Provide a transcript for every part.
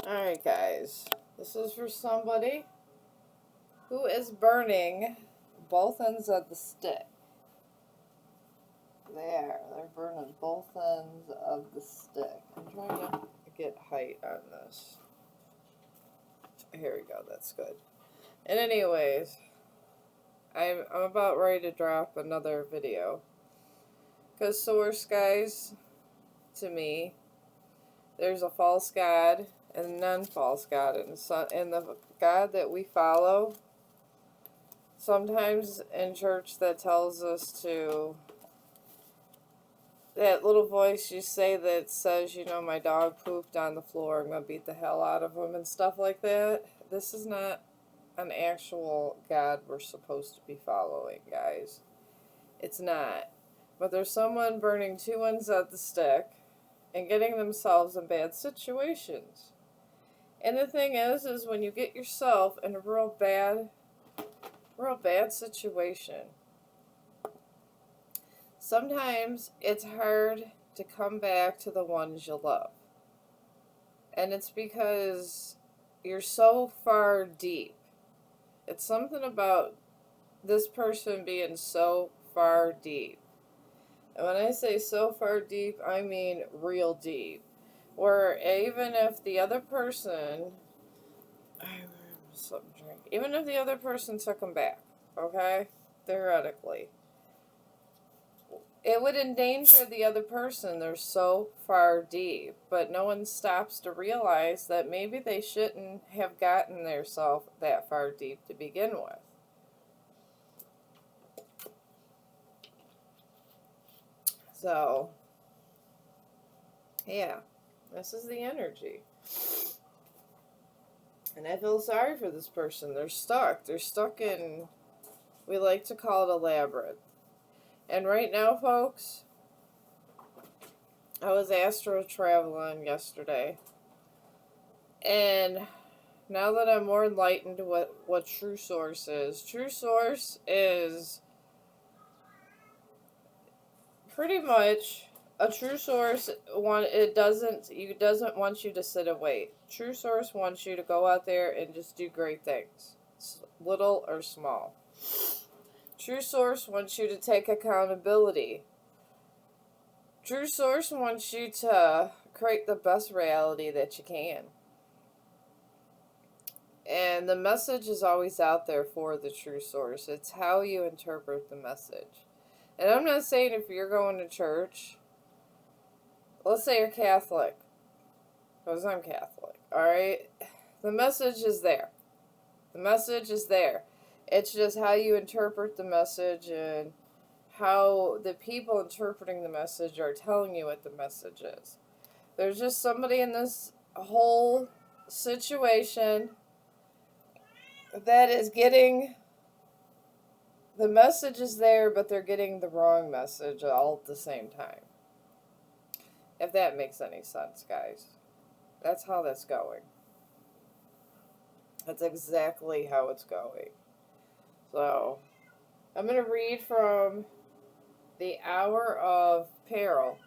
Alright, guys. This is for somebody who is burning both ends of the stick. They're burning both ends of the stick. I'm trying to get height on this. Here we go, that's good. And anyways, I'm about ready to drop another video. Because source, guys, to me, there's a false God and a non-false God. And the God that we follow, sometimes in church that tells us to, that little voice you say that says, you know, my dog pooped on the floor, I'm going to beat the hell out of him and stuff like that. This is not an actual God we're supposed to be following, guys. It's not. But there's someone burning two ends of the stick and getting themselves in bad situations. And the thing is when you get yourself in a real bad situation, sometimes it's hard to come back to the ones you love. And it's because you're so far deep. It's something about this person being so far deep. And when I say so far deep, I mean real deep. Where even if the other person, even if the other person took them back, okay, theoretically, it would endanger the other person. They're so far deep, but no one stops to realize that maybe they shouldn't have gotten themselves that far deep to begin with. So, yeah, this is the energy. And I feel sorry for this person. They're stuck. They're stuck in, we like to call it a labyrinth. And right now, folks, I was astro traveling yesterday. And now that I'm more enlightened to what True Source is pretty much a True Source. It doesn't want you to sit and wait. True Source wants you to go out there and just do great things, little or small. True Source wants you to take accountability. True Source wants you to create the best reality that you can. And the message is always out there for the True Source. It's how you interpret the message. And I'm not saying if you're going to church, let's say you're Catholic, because I'm Catholic, alright? The message is there. The message is there. It's just how you interpret the message and how the people interpreting the message are telling you what the message is. There's just somebody in this whole situation that is getting, the message is there, but they're getting the wrong message all at the same time. If that makes any sense, guys. That's how that's going. That's exactly how it's going. So, I'm going to read from the Hour of Peril.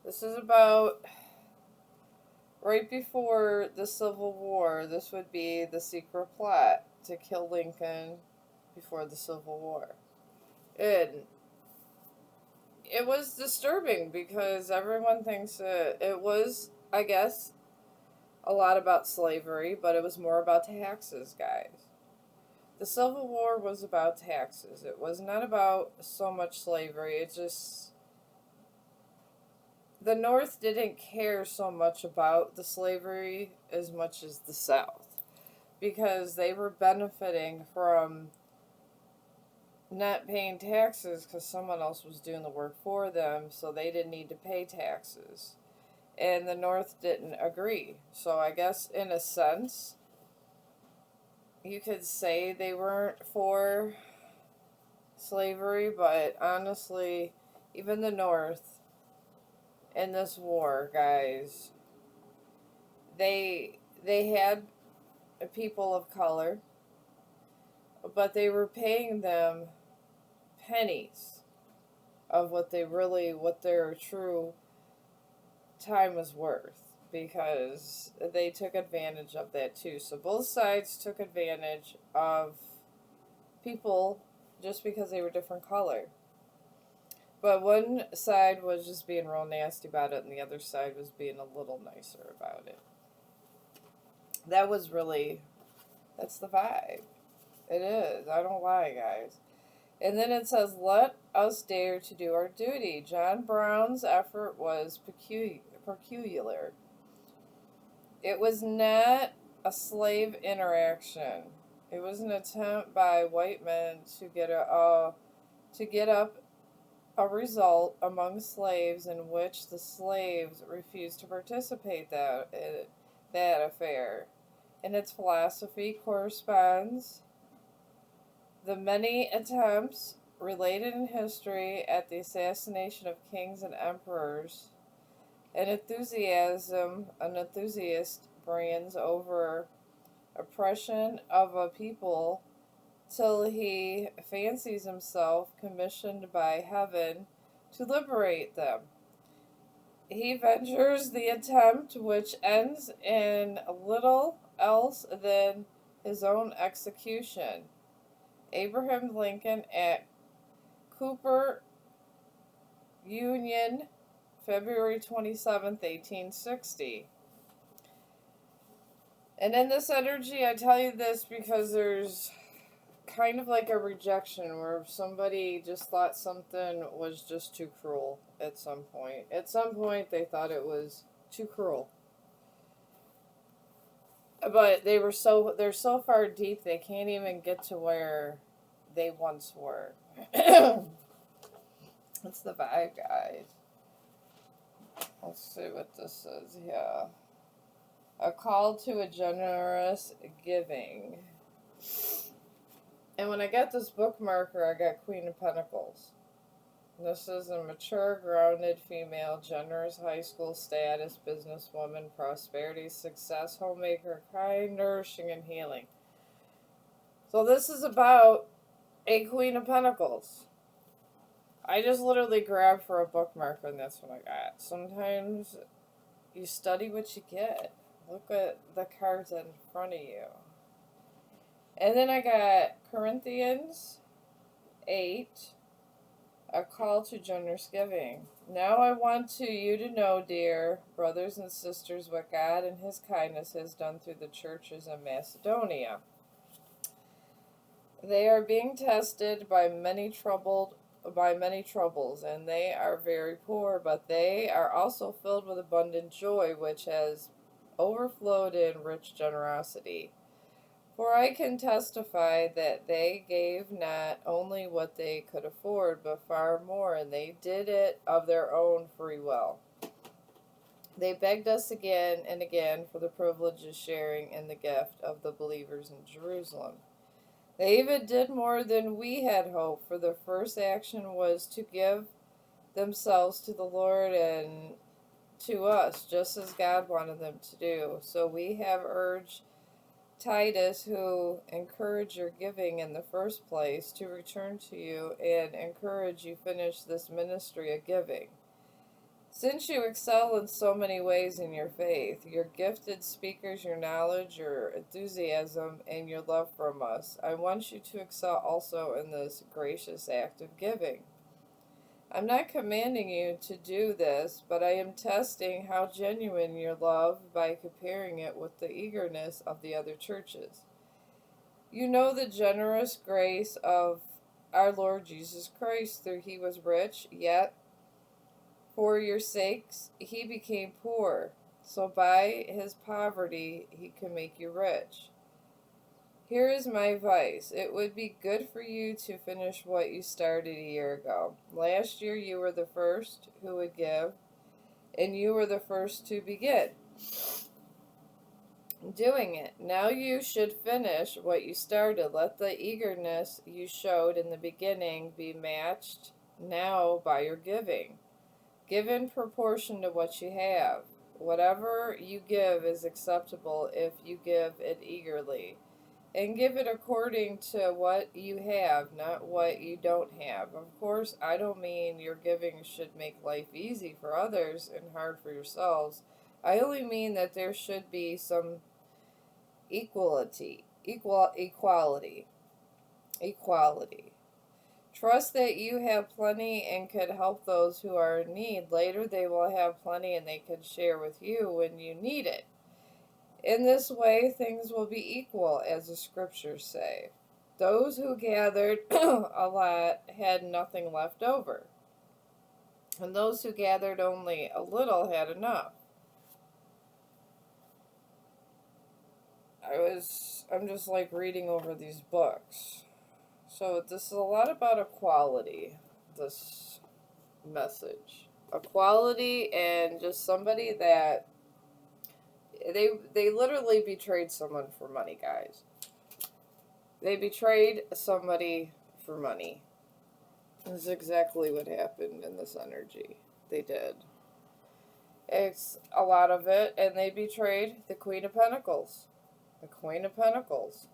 This is about right before the Civil War. This would be the secret plot to kill Lincoln before the Civil War. And it was disturbing because everyone thinks it was, I guess, a lot about slavery, but it was more about taxes, guys. The Civil War was about taxes. It was not about so much slavery. It just, the North didn't care so much about the slavery as much as the South, because they were benefiting from not paying taxes because someone else was doing the work for them, so they didn't need to pay taxes. And the North didn't agree. So I guess in a sense, you could say they weren't for slavery, but honestly, even the North in this war, guys, they had people of color, but they were paying them pennies of what their true time was worth. because they took advantage of that too. So both sides took advantage of people just because they were different color. But one side was just being real nasty about it, and the other side was being a little nicer about it. That was really, that's the vibe. It is. I don't lie, guys. And then it says, let us dare to do our duty. John Brown's effort was peculiar. It was not a slave interaction. It was an attempt by white men to get up a result among slaves in which the slaves refused to participate that affair. And its philosophy corresponds the many attempts related in history at the assassination of kings and emperors. An enthusiast brands over oppression of a people till he fancies himself commissioned by heaven to liberate them. He ventures the attempt which ends in little else than his own execution. Abraham Lincoln at Cooper Union, February 27th, 1860. And in this energy, I tell you this because there's kind of like a rejection where somebody just thought something was just too cruel at some point. At some point, they thought it was too cruel. But they're so far deep, they can't even get to where they once were. That's the vibe, guys. Let's see what this is here. A call to a generous giving. And when I got this bookmarker, I got Queen of Pentacles. This is a mature, grounded female, generous high school status, businesswoman, prosperity, success, homemaker, kind, nourishing, and healing. So this is about a Queen of Pentacles. I just literally grabbed for a bookmarker and that's what I got. Sometimes you study what you get. Look at the cards in front of you. And then I got Corinthians 8, a call to generous giving. Now I want you to know, dear brothers and sisters, what God in his kindness has done through the churches in Macedonia. They are being tested by many troubles, and they are very poor, but they are also filled with abundant joy, which has overflowed in rich generosity. For I can testify that they gave not only what they could afford, but far more, and they did it of their own free will. They begged us again and again for the privilege of sharing in the gift of the believers in Jerusalem. They even did more than we had hoped, for their first action was to give themselves to the Lord and to us, just as God wanted them to do. So we have urged Titus, who encouraged your giving in the first place, to return to you and encourage you finish this ministry of giving. Since you excel in so many ways in your faith, your gifted speakers, your knowledge, your enthusiasm, and your love from us, I want you to excel also in this gracious act of giving. I'm not commanding you to do this, but I am testing how genuine your love by comparing it with the eagerness of the other churches. You know the generous grace of our Lord Jesus Christ, though he was rich, yet for your sakes he became poor, so by his poverty he can make you rich. Here is my advice. It would be good for you to finish what you started a year ago. Last year you were the first who would give, and you were the first to begin doing it. Now you should finish what you started. Let the eagerness you showed in the beginning be matched now by your giving. Give in proportion to what you have. Whatever you give is acceptable if you give it eagerly. And give it according to what you have, not what you don't have. Of course, I don't mean your giving should make life easy for others and hard for yourselves. I only mean that there should be some equality. Trust that you have plenty and could help those who are in need. Later they will have plenty and they can share with you when you need it. In this way, things will be equal, as the scriptures say. Those who gathered a lot had nothing left over, and those who gathered only a little had enough. I'm just like reading over these books. So this is a lot about equality, this message. Equality and just somebody that they literally betrayed someone for money, guys. They betrayed somebody for money. This is exactly what happened in this energy. They did. It's a lot of it, and they betrayed the Queen of Pentacles. The Queen of Pentacles.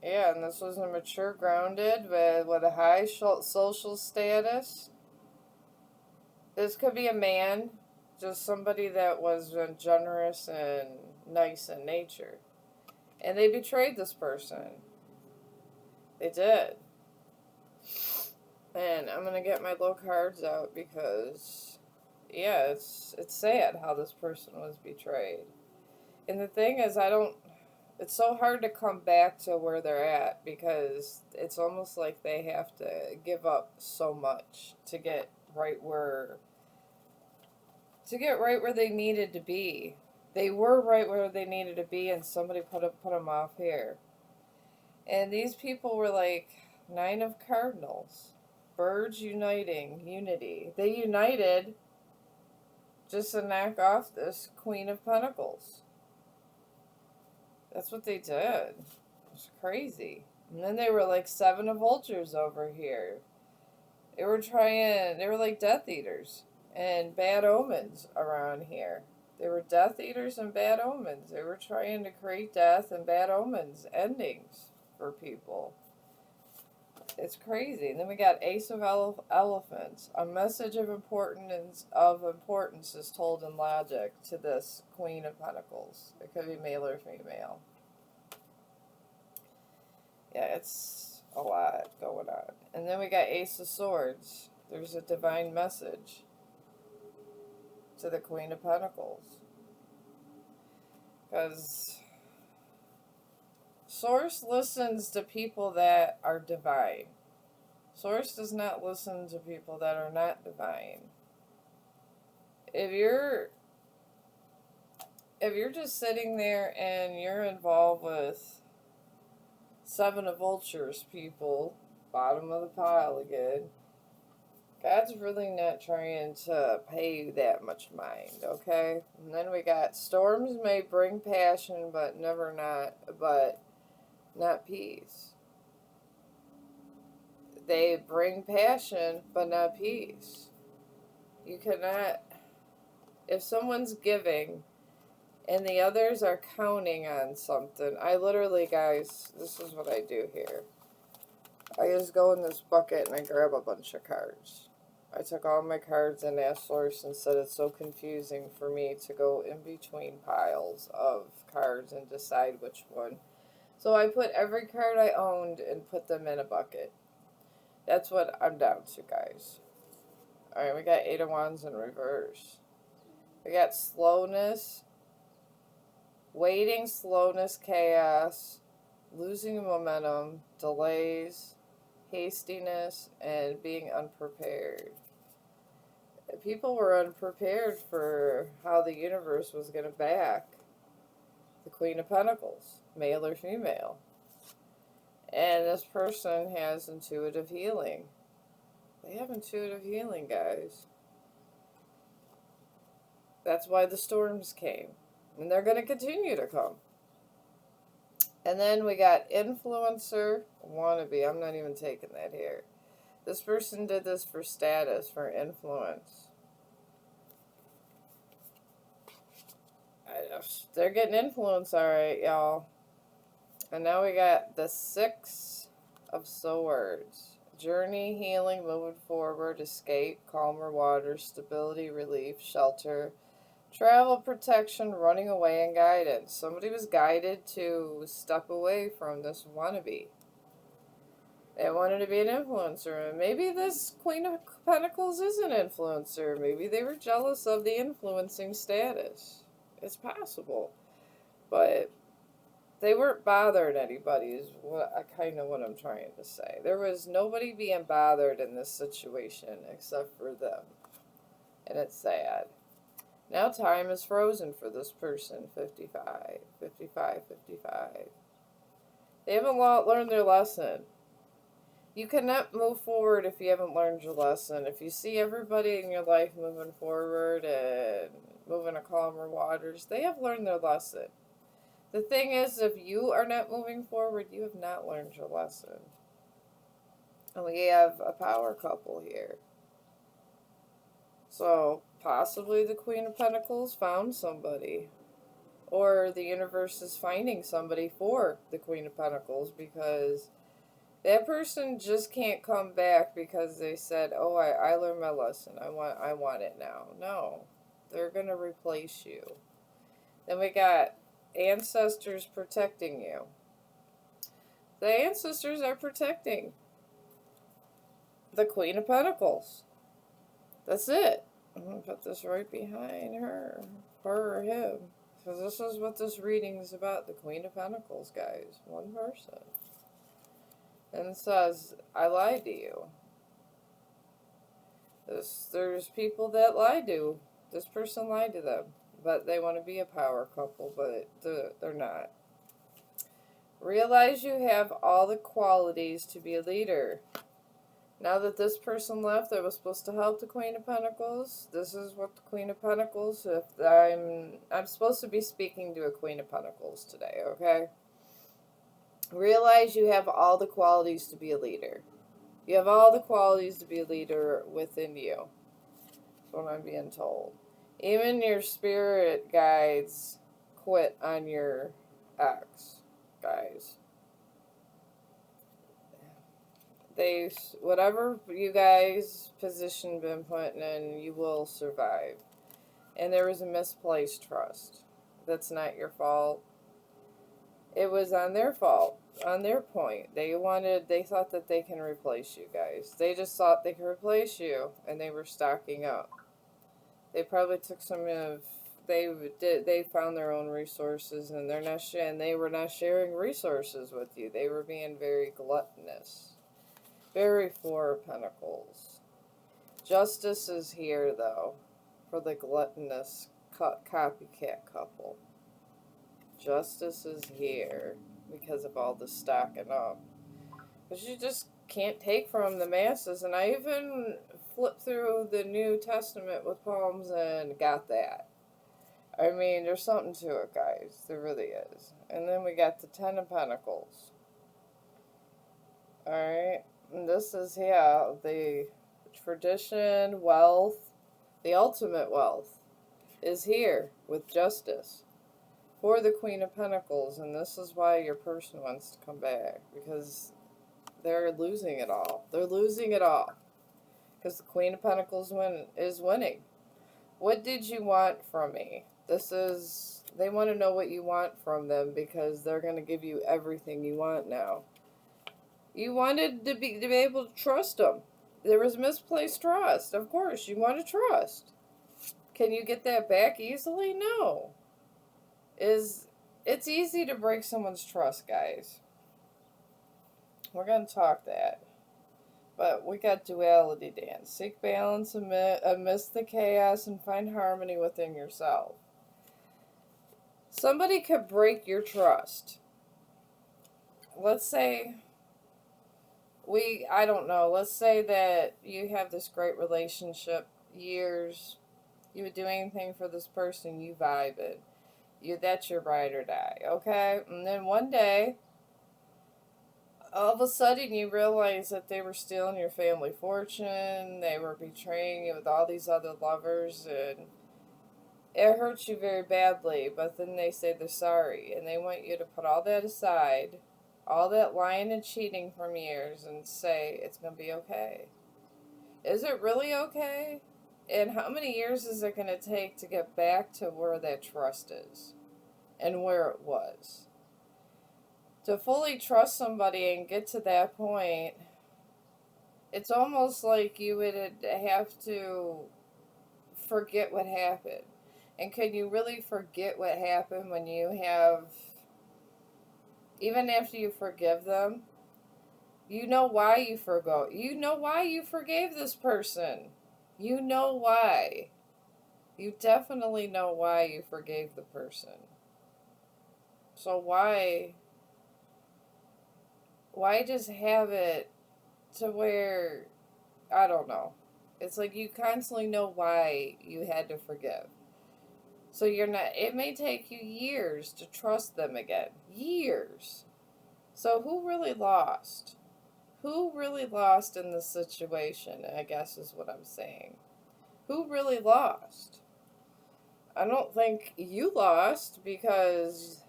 Yeah, and this was a mature, grounded, with a high social status. This could be a man, just somebody that was generous and nice in nature. And they betrayed this person. They did. And I'm going to get my low cards out because, yeah, it's sad how this person was betrayed. And the thing is, it's so hard to come back to where they're at because it's almost like they have to give up so much to get right where they needed to be. They were right where they needed to be, and somebody put them off here. And these people were like 9 of Cardinals. Birds uniting, unity. They united just to knock off this Queen of Pentacles. That's what they did. It's crazy. And then they were like 7 of Vultures over here. They were like Death Eaters and bad omens around here. They were Death Eaters and bad omens. They were trying to create death and bad omens, endings for people. It's crazy. And then we got Ace of Elephants. A message of importance is told in logic to this Queen of Pentacles. It could be male or female. Yeah, it's a lot going on. And then we got Ace of Swords. There's a divine message to the Queen of Pentacles. Because Source listens to people that are divine. Source does not listen to people that are not divine. If you're just sitting there and you're involved with 7 of Vultures people, bottom of the pile again, God's really not trying to pay you that much mind, okay? And then we got storms may bring passion, but not peace. They bring passion, but not peace. You cannot, if someone's giving and the others are counting on something, I literally, guys, this is what I do here. I just go in this bucket and I grab a bunch of cards. I took all my cards and asked Source and said it's so confusing for me to go in between piles of cards and decide which one. So I put every card I owned and put them in a bucket. That's what I'm down to, guys. Alright, we got 8 of Wands in reverse. We got slowness, waiting, slowness, chaos, losing momentum, delays, hastiness, and being unprepared. People were unprepared for how the universe was going to back the Queen of Pentacles, male or female. And this person has intuitive healing. They have intuitive healing, guys. That's why the storms came. And they're going to continue to come. And then we got influencer, wannabe. I'm not even taking that here. This person did this for status, for influence. They're getting influence, alright, y'all. And now we got the 6 of Swords. Journey, healing, moving forward, escape, calmer waters, stability, relief, shelter, Travel, protection, running away, and guidance. Somebody was guided to step away from this wannabe. They wanted to be an influencer. And maybe this Queen of Pentacles is an influencer. Maybe they were jealous of the influencing status. It's possible. But they weren't bothered anybody is what I'm trying to say. There was nobody being bothered in this situation except for them. And it's sad. Now time is frozen for this person. 55, 55, 55. They haven't learned their lesson. You cannot move forward if you haven't learned your lesson. If you see everybody in your life moving forward and moving to calmer waters, they have learned their lesson. The thing is, if you are not moving forward, you have not learned your lesson. And we have a power couple here. So, possibly the Queen of Pentacles found somebody. Or the universe is finding somebody for the Queen of Pentacles, because that person just can't come back because they said, oh, I learned my lesson. I want it now. No. They're going to replace you. Then we got ancestors protecting you. The ancestors are protecting the Queen of Pentacles. That's it. I'm going to put this right behind her or him. Because this is what this reading is about. The Queen of Pentacles, guys. One person. And it says, I lied to you. There's people that lie to. This person lied to them. But they want to be a power couple, but they're not. Realize you have all the qualities to be a leader. Now that this person left that was supposed to help the Queen of Pentacles, this is what the Queen of Pentacles, if I'm supposed to be speaking to a Queen of Pentacles today, okay? Realize you have all the qualities to be a leader. You have all the qualities to be a leader within you. That's what I'm being told. Even your spirit guides quit on your ex, guys. Whatever you guys' position been put in, you will survive. And there was a misplaced trust. That's not your fault. It was on their fault, on their point. They thought that they can replace you guys. They just thought they could replace you, and they were stocking up. They probably took they found their own resources, and they were not sharing resources with you. They were being very gluttonous. Very Four of Pentacles. Justice is here, though, for the gluttonous copycat couple. Justice is here because of all the stocking up. Because you just can't take from the masses. And I even flipped through the New Testament with Palms and got that. I mean, there's something to it, guys. There really is. And then we got the Ten of Pentacles. Alright. And this is, the tradition, wealth, the ultimate wealth is here with justice for the Queen of Pentacles. And this is why your person wants to come back, because they're losing it all. They're losing it all because the Queen of Pentacles is winning. What did you want from me? They want to know what you want from them, because they're going to give you everything you want now. You wanted to be able to trust them. There was misplaced trust. Of course, you want to trust. Can you get that back easily? No. It's easy to break someone's trust, guys. We're going to talk that. But we got duality dance. Seek balance amidst the chaos and find harmony within yourself. Somebody could break your trust. Let's say... I don't know, let's say that you have this great relationship, years, you would do anything for this person, you vibed, that's your ride or die, okay? And then one day, all of a sudden you realize that they were stealing your family fortune, they were betraying you with all these other lovers, and it hurts you very badly, but then they say they're sorry, and they want you to put all that aside, all that lying and cheating from years, and say it's going to be okay. Is it really okay? And how many years is it going to take to get back to where that trust is and where it was? To fully trust somebody and get to that point, it's almost like you would have to forget what happened. And can you really forget what happened when you have, even after you forgive them, you know why you forgo. You know why you forgave this person. You know why. You definitely know why you forgave the person. So why just have it to where, I don't know. It's like you constantly know why you had to forgive. So you're not, it may take you years to trust them again. Years. So who really lost? Who really lost in this situation, I guess is what I'm saying. Who really lost? I don't think you lost because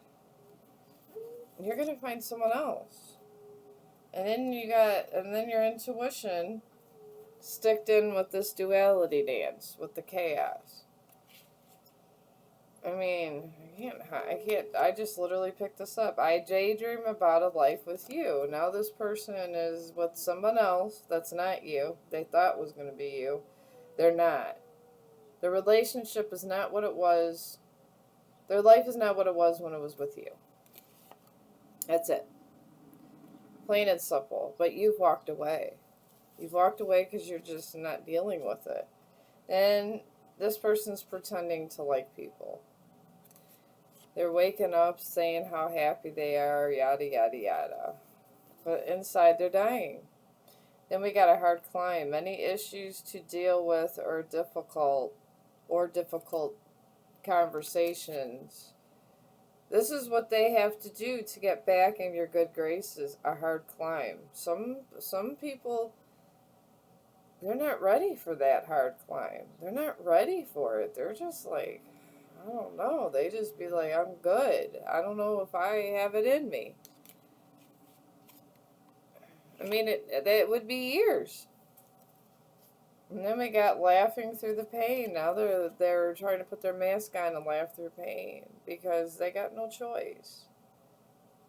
you're going to find someone else. And then your intuition sticked in with this duality dance, with the chaos. I mean, I just literally picked this up. I daydream about a life with you. Now this person is with someone else that's not you. They thought was going to be you. They're not. The relationship is not what it was. Their life is not what it was when it was with you. That's it. Plain and simple. But you've walked away. You've walked away because you're just not dealing with it. And this person's pretending to like people. They're waking up saying how happy they are, yada, yada, yada. But inside they're dying. Then we got a hard climb. Many issues to deal with or difficult conversations. This is what they have to do to get back in your good graces, a hard climb. Some people, they're not ready for that hard climb. They're not ready for it. They're just like, I don't know. They just be like, I'm good. I don't know if I have it in me. I mean, it would be years. And then we got laughing through the pain. Now they're trying to put their mask on and laugh through pain because they got no choice.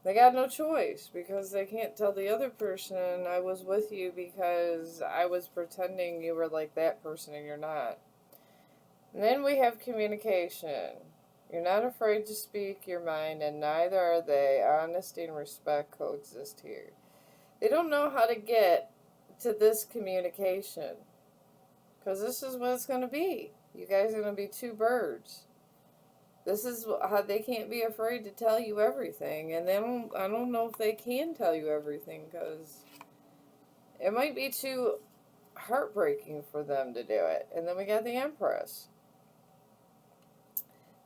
They got no choice because they can't tell the other person I was with you because I was pretending you were like that person and you're not. And then we have communication. You're not afraid to speak your mind, and neither are they. Honesty and respect coexist here. They don't know how to get to this communication. Because this is what it's going to be. You guys are going to be two birds. This is how they can't be afraid to tell you everything. And I don't know if they can tell you everything because it might be too heartbreaking for them to do it. And then we got the Empress.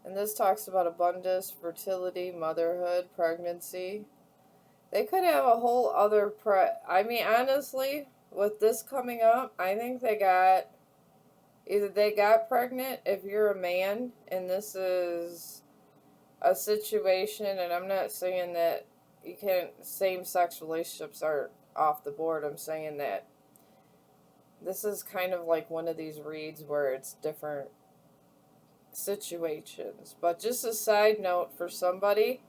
And this talks about abundance, fertility, motherhood, pregnancy. They could have a whole other I mean, honestly, with this coming up, I think either they got pregnant if you're a man, and this is a situation, and I'm not saying that you can't, same-sex relationships are off the board. I'm saying that this is kind of like one of these reads where it's different situations. But just a side note for somebody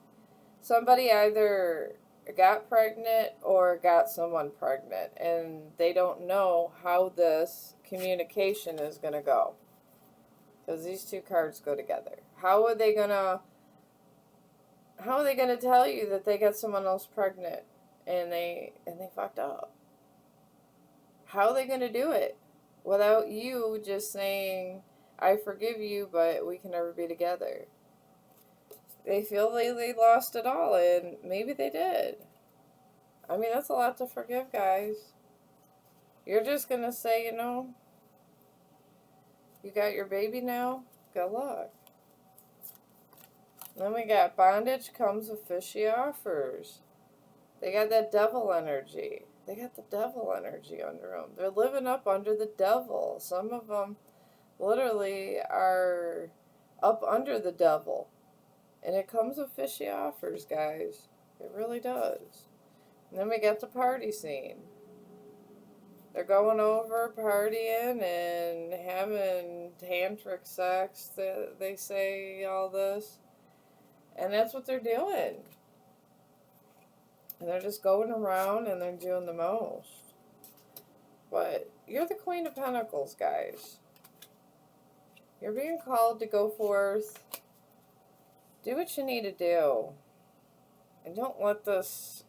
either got pregnant or got someone pregnant, and they don't know how this communication is going to go, because these two cards go together. How are they going to tell you that they got someone else pregnant and they fucked up? How are they going to do it without you just saying, I forgive you, but we can never be together? They feel they lost it all, and maybe they did. I mean, that's a lot to forgive, guys. You're just going to say, you got your baby now? Good luck. Then we got bondage comes with fishy offers. They got that devil energy. They got the devil energy under them. They're living up under the devil. Some of them literally are up under the devil. And it comes with fishy offers, guys. It really does. And then we got the party scene. They're going over, partying, and having tantric sex. They say all this. And that's what they're doing. And they're just going around and they're doing the most. But you're the Queen of Pentacles, guys. You're being called to go forth. Do what you need to do. And don't let this,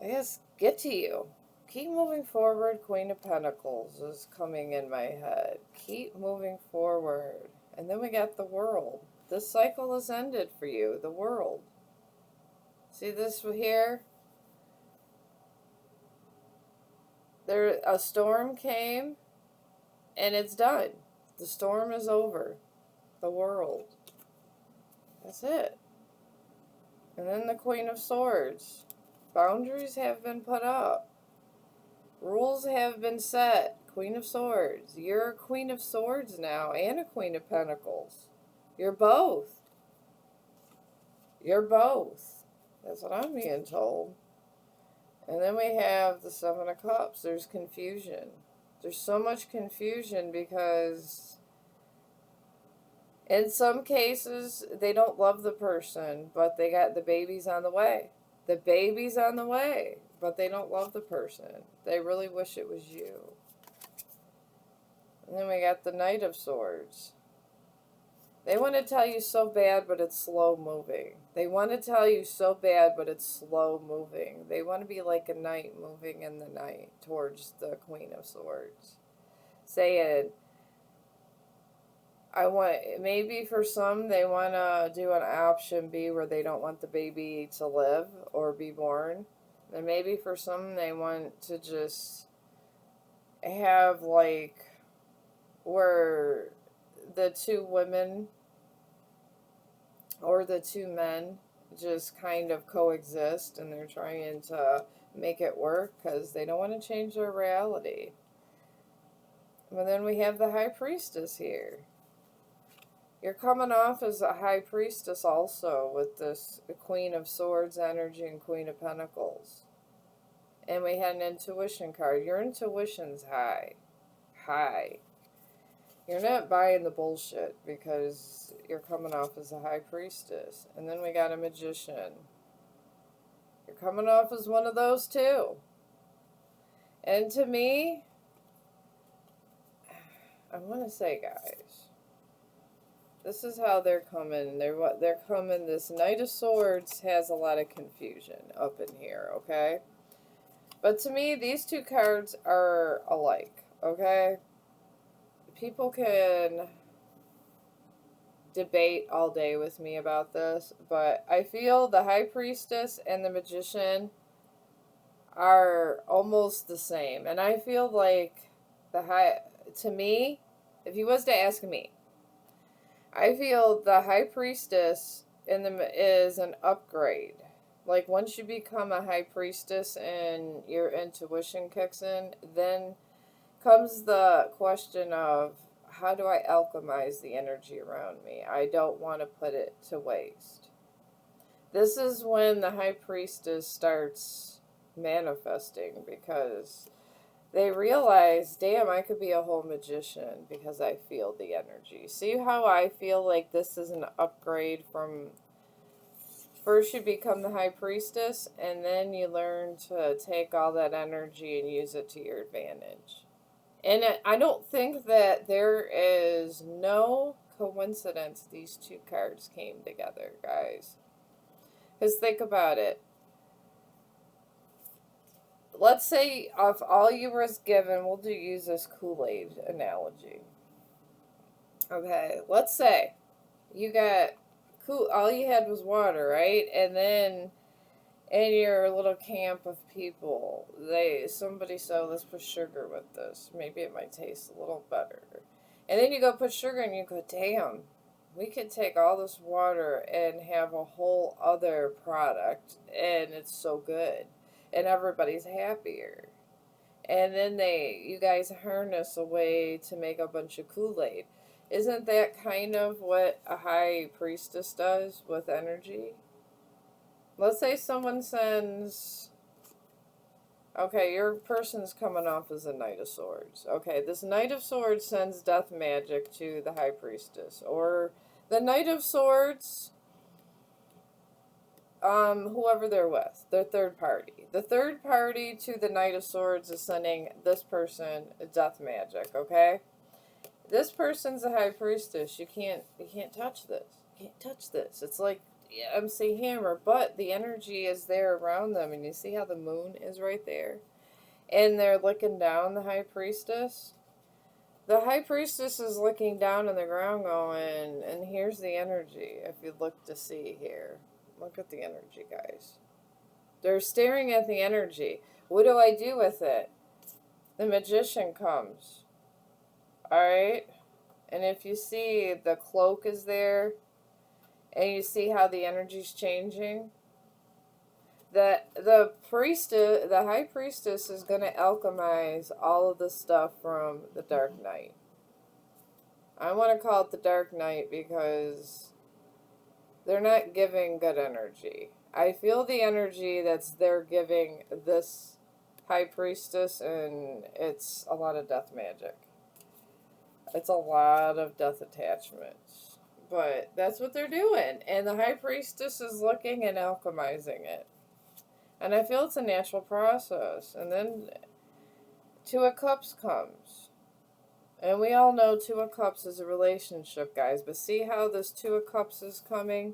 I guess, get to you. Keep moving forward. Queen of Pentacles is coming in my head. Keep moving forward. And then we got the World. This cycle has ended for you. The World. See this here? A storm came, and it's done. The storm is over. The World. That's it. And then the Queen of Swords. Boundaries have been put up. Rules have been set. Queen of Swords. You're a Queen of Swords now and a Queen of Pentacles. You're both. You're both. That's what I'm being told. And then we have the Seven of Cups. There's confusion. There's so much confusion because in some cases they don't love the person, but they got the babies on the way. The baby's on the way, but they don't love the person. They really wish it was you. And then we got the Knight of Swords. They want to tell you so bad, but it's slow moving. They want to tell you so bad, but it's slow moving. They want to be like a knight moving in the night towards the Queen of Swords. Saying, maybe for some, they want to do an option B where they don't want the baby to live or be born. And maybe for some, they want to just have like where the two women or the two men just kind of coexist, and they're trying to make it work because they don't want to change their reality. But then we have the High Priestess here. You're coming off as a High Priestess also with this Queen of Swords energy and Queen of Pentacles. And we had an intuition card. Your intuition's high. High. You're not buying the bullshit because you're coming off as a High Priestess. And then we got a Magician. You're coming off as one of those too. And to me, I want to say, guys, this is how they're coming. They're coming. This Knight of Swords has a lot of confusion up in here, okay? But to me, these two cards are alike, okay? People can debate all day with me about this, but I feel the High Priestess and the Magician are almost the same. And I feel like to me, if you was to ask me, I feel the High Priestess is an upgrade. Like once you become a High Priestess and your intuition kicks in, then comes the question of, how do I alchemize the energy around me? I don't want to put it to waste. This is when the High Priestess starts manifesting, because they realize, damn, I could be a whole magician because I feel the energy. See how I feel like this is an upgrade from, first you become the High Priestess, and then you learn to take all that energy and use it to your advantage. And I don't think that there is no coincidence these two cards came together, guys. Because think about it. Let's say if all you was given, we'll use this Kool-Aid analogy. Okay, let's say you got all you had was water, right? And then in your little camp of people, somebody said, let's put sugar with this. Maybe it might taste a little better. And then you go put sugar and you go, damn, we could take all this water and have a whole other product, and it's so good. And everybody's happier. And then you guys harness a way to make a bunch of Kool-Aid. Isn't that kind of what a High Priestess does with energy? Let's say someone sends Okay, your person's coming off as a Knight of Swords. Okay, this Knight of Swords sends death magic to the High Priestess. Or the Knight of Swords, whoever they're with, their third party. The third party to the Knight of Swords is sending this person death magic, okay? This person's a High Priestess. You can't touch this. You can't touch this. It's like MC Hammer, but the energy is there around them, and you see how the moon is right there? And they're looking down, the High Priestess. The High Priestess is looking down on the ground going, and here's the energy, if you look to see here. Look at the energy, guys. They're staring at the energy. What do I do with it? The Magician comes. Alright? And if you see, the cloak is there, and you see how the energy's changing, the High Priestess is going to alchemize all of the stuff from the Dark Knight. I want to call it the Dark Knight because they're not giving good energy. I feel the energy they're giving this High Priestess, and it's a lot of death magic. It's a lot of death attachments. But that's what they're doing. And the High Priestess is looking and alchemizing it. And I feel it's a natural process. And then Two of Cups comes. And we all know Two of Cups is a relationship, guys. But see how this Two of Cups is coming?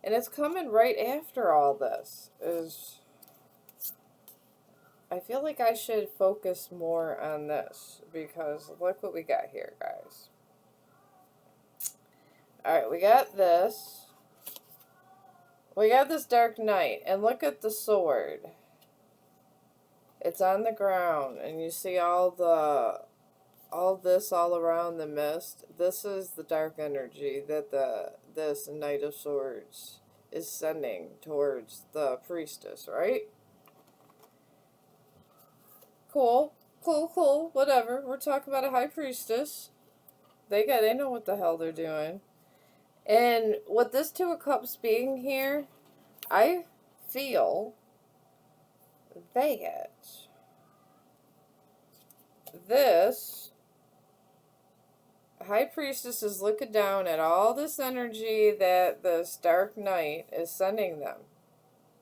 And it's coming right after all this. I feel like I should focus more on this. Because look what we got here, guys. Alright, we got this. We got this Dark Knight, and look at the sword. It's on the ground, and you see all this all around the mist. This is the dark energy that this Knight of Swords is sending towards the priestess, right? Cool, whatever. We're talking about a High Priestess. They know what the hell they're doing. And with this Two of Cups being here, I feel that this High Priestess is looking down at all this energy that this Dark Knight is sending them.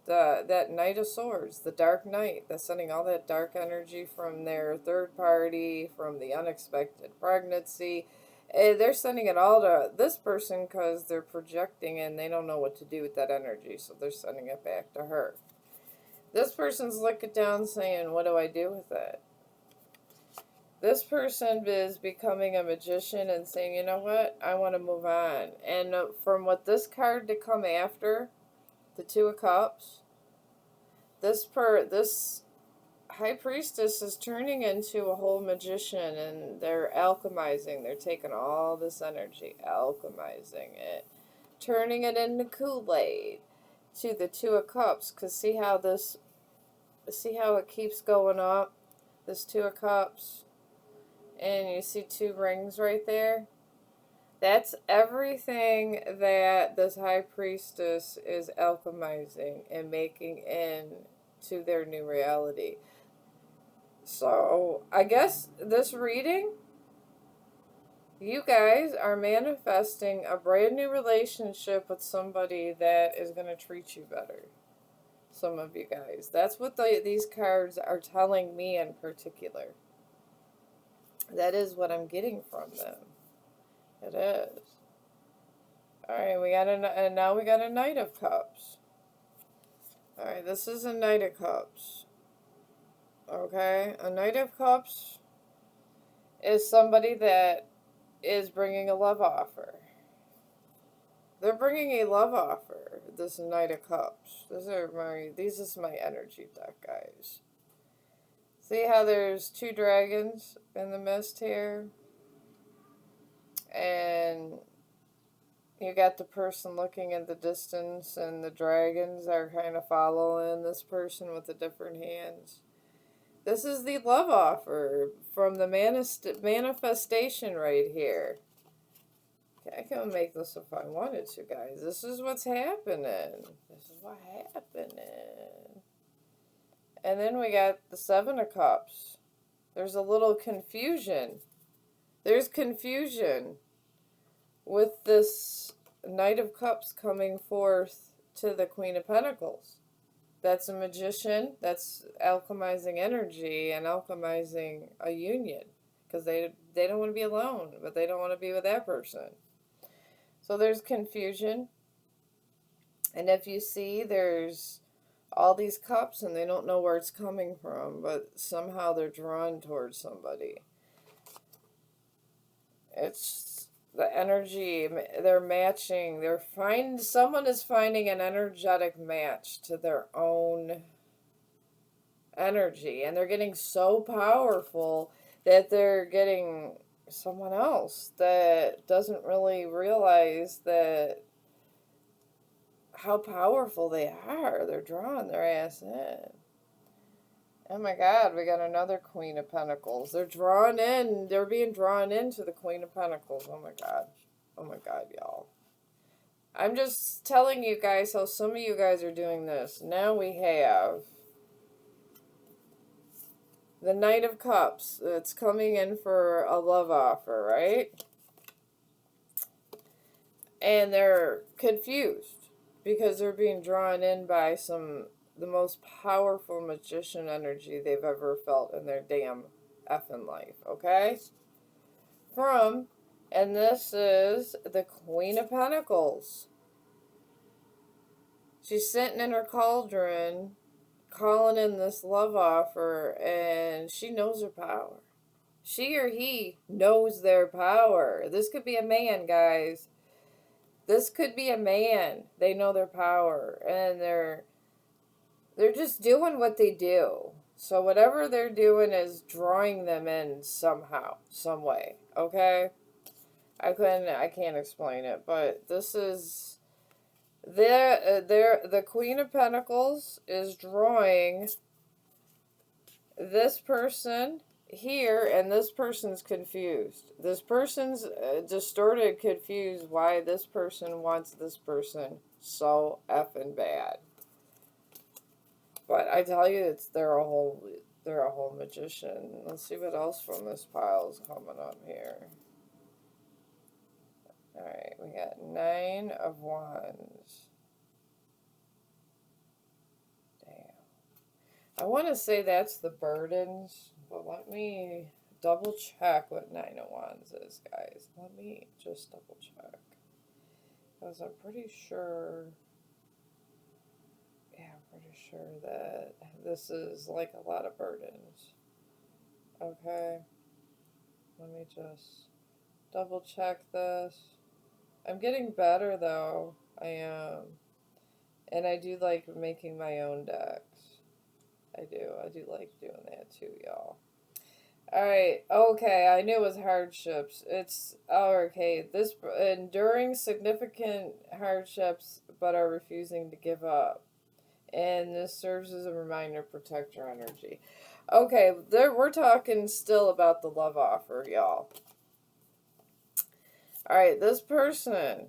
That Knight of Swords, the Dark Knight, that's sending all that dark energy from their third party, from the unexpected pregnancy. They're sending it all to this person because they're projecting and they don't know what to do with that energy, so they're sending it back to her. This person's looking down saying, what do I do with it? This person is becoming a magician and saying, you know what, I want to move on. And from what this card to come after, the Two of Cups, this High Priestess is turning into a whole magician, and they're alchemizing. They're taking all this energy, alchemizing it, turning it into Kool-Aid to the Two of Cups. Because see how it keeps going up? This Two of Cups. And you see two rings right there? That's everything that this High Priestess is alchemizing and making into their new reality. So, I guess this reading, you guys are manifesting a brand new relationship with somebody that is going to treat you better. Some of you guys. That's what these cards are telling me in particular. That is what I'm getting from them. It is. Alright, now we got a Knight of Cups. Alright, this is a Knight of Cups. Okay, a Knight of Cups is somebody that is bringing a love offer. They're bringing a love offer, this Knight of Cups. This is my energy deck, guys. See how there's two dragons in the mist here? And you got the person looking in the distance, and the dragons are kind of following this person with the different hands. This is the love offer from the manifestation right here. Okay, I can make this if I wanted to, guys. This is what's happening. This is what's happening. And then we got the Seven of Cups. There's a little confusion. There's confusion with this Knight of Cups coming forth to the Queen of Pentacles. That's a magician. That's alchemizing energy and alchemizing a union. Because they don't want to be alone, but they don't want to be with that person. So there's confusion. And if you see, there's all these cups and they don't know where it's coming from, but somehow they're drawn towards somebody. It's the energy, they're matching, someone is finding an energetic match to their own energy, and they're getting so powerful that they're getting someone else that doesn't really realize that how powerful they are. They're drawing their ass in. Oh my God, we got another Queen of Pentacles. They're drawn in. They're being drawn into the Queen of Pentacles. Oh my God. Oh my God, y'all. I'm just telling you guys how some of you guys are doing this. Now we have the Knight of Cups that's coming in for a love offer, right? And they're confused because they're being drawn in by the most powerful magician energy they've ever felt in their damn effing life, okay? And this is the Queen of Pentacles. She's sitting in her cauldron, calling in this love offer, and she knows her power. She or he knows their power. This could be a man, guys. This could be a man. They know their power, and they're just doing what they do. So whatever they're doing is drawing them in somehow, some way, okay? I can't explain it, but this is the Queen of Pentacles is drawing this person here, and this person's confused. This person's distorted, confused why this person wants this person so effing bad. But I tell you, they're a whole magician. Let's see what else from this pile is coming up here. Alright, we got 9 of Wands. Damn. I want to say that's the burdens, but let me double check what 9 of Wands is, guys. Let me just double check. Because I'm pretty sure... Yeah, I'm pretty sure that this is like a lot of burdens. Okay. Let me just double check this. I'm getting better though. I am. And I do like making my own decks. I do like doing that too, y'all. Alright, okay, I knew it was hardships. It's, okay, this, enduring significant hardships but are refusing to give up. And this serves as a reminder to protect your energy. Okay, we're talking still about the love offer, y'all. Alright, this person.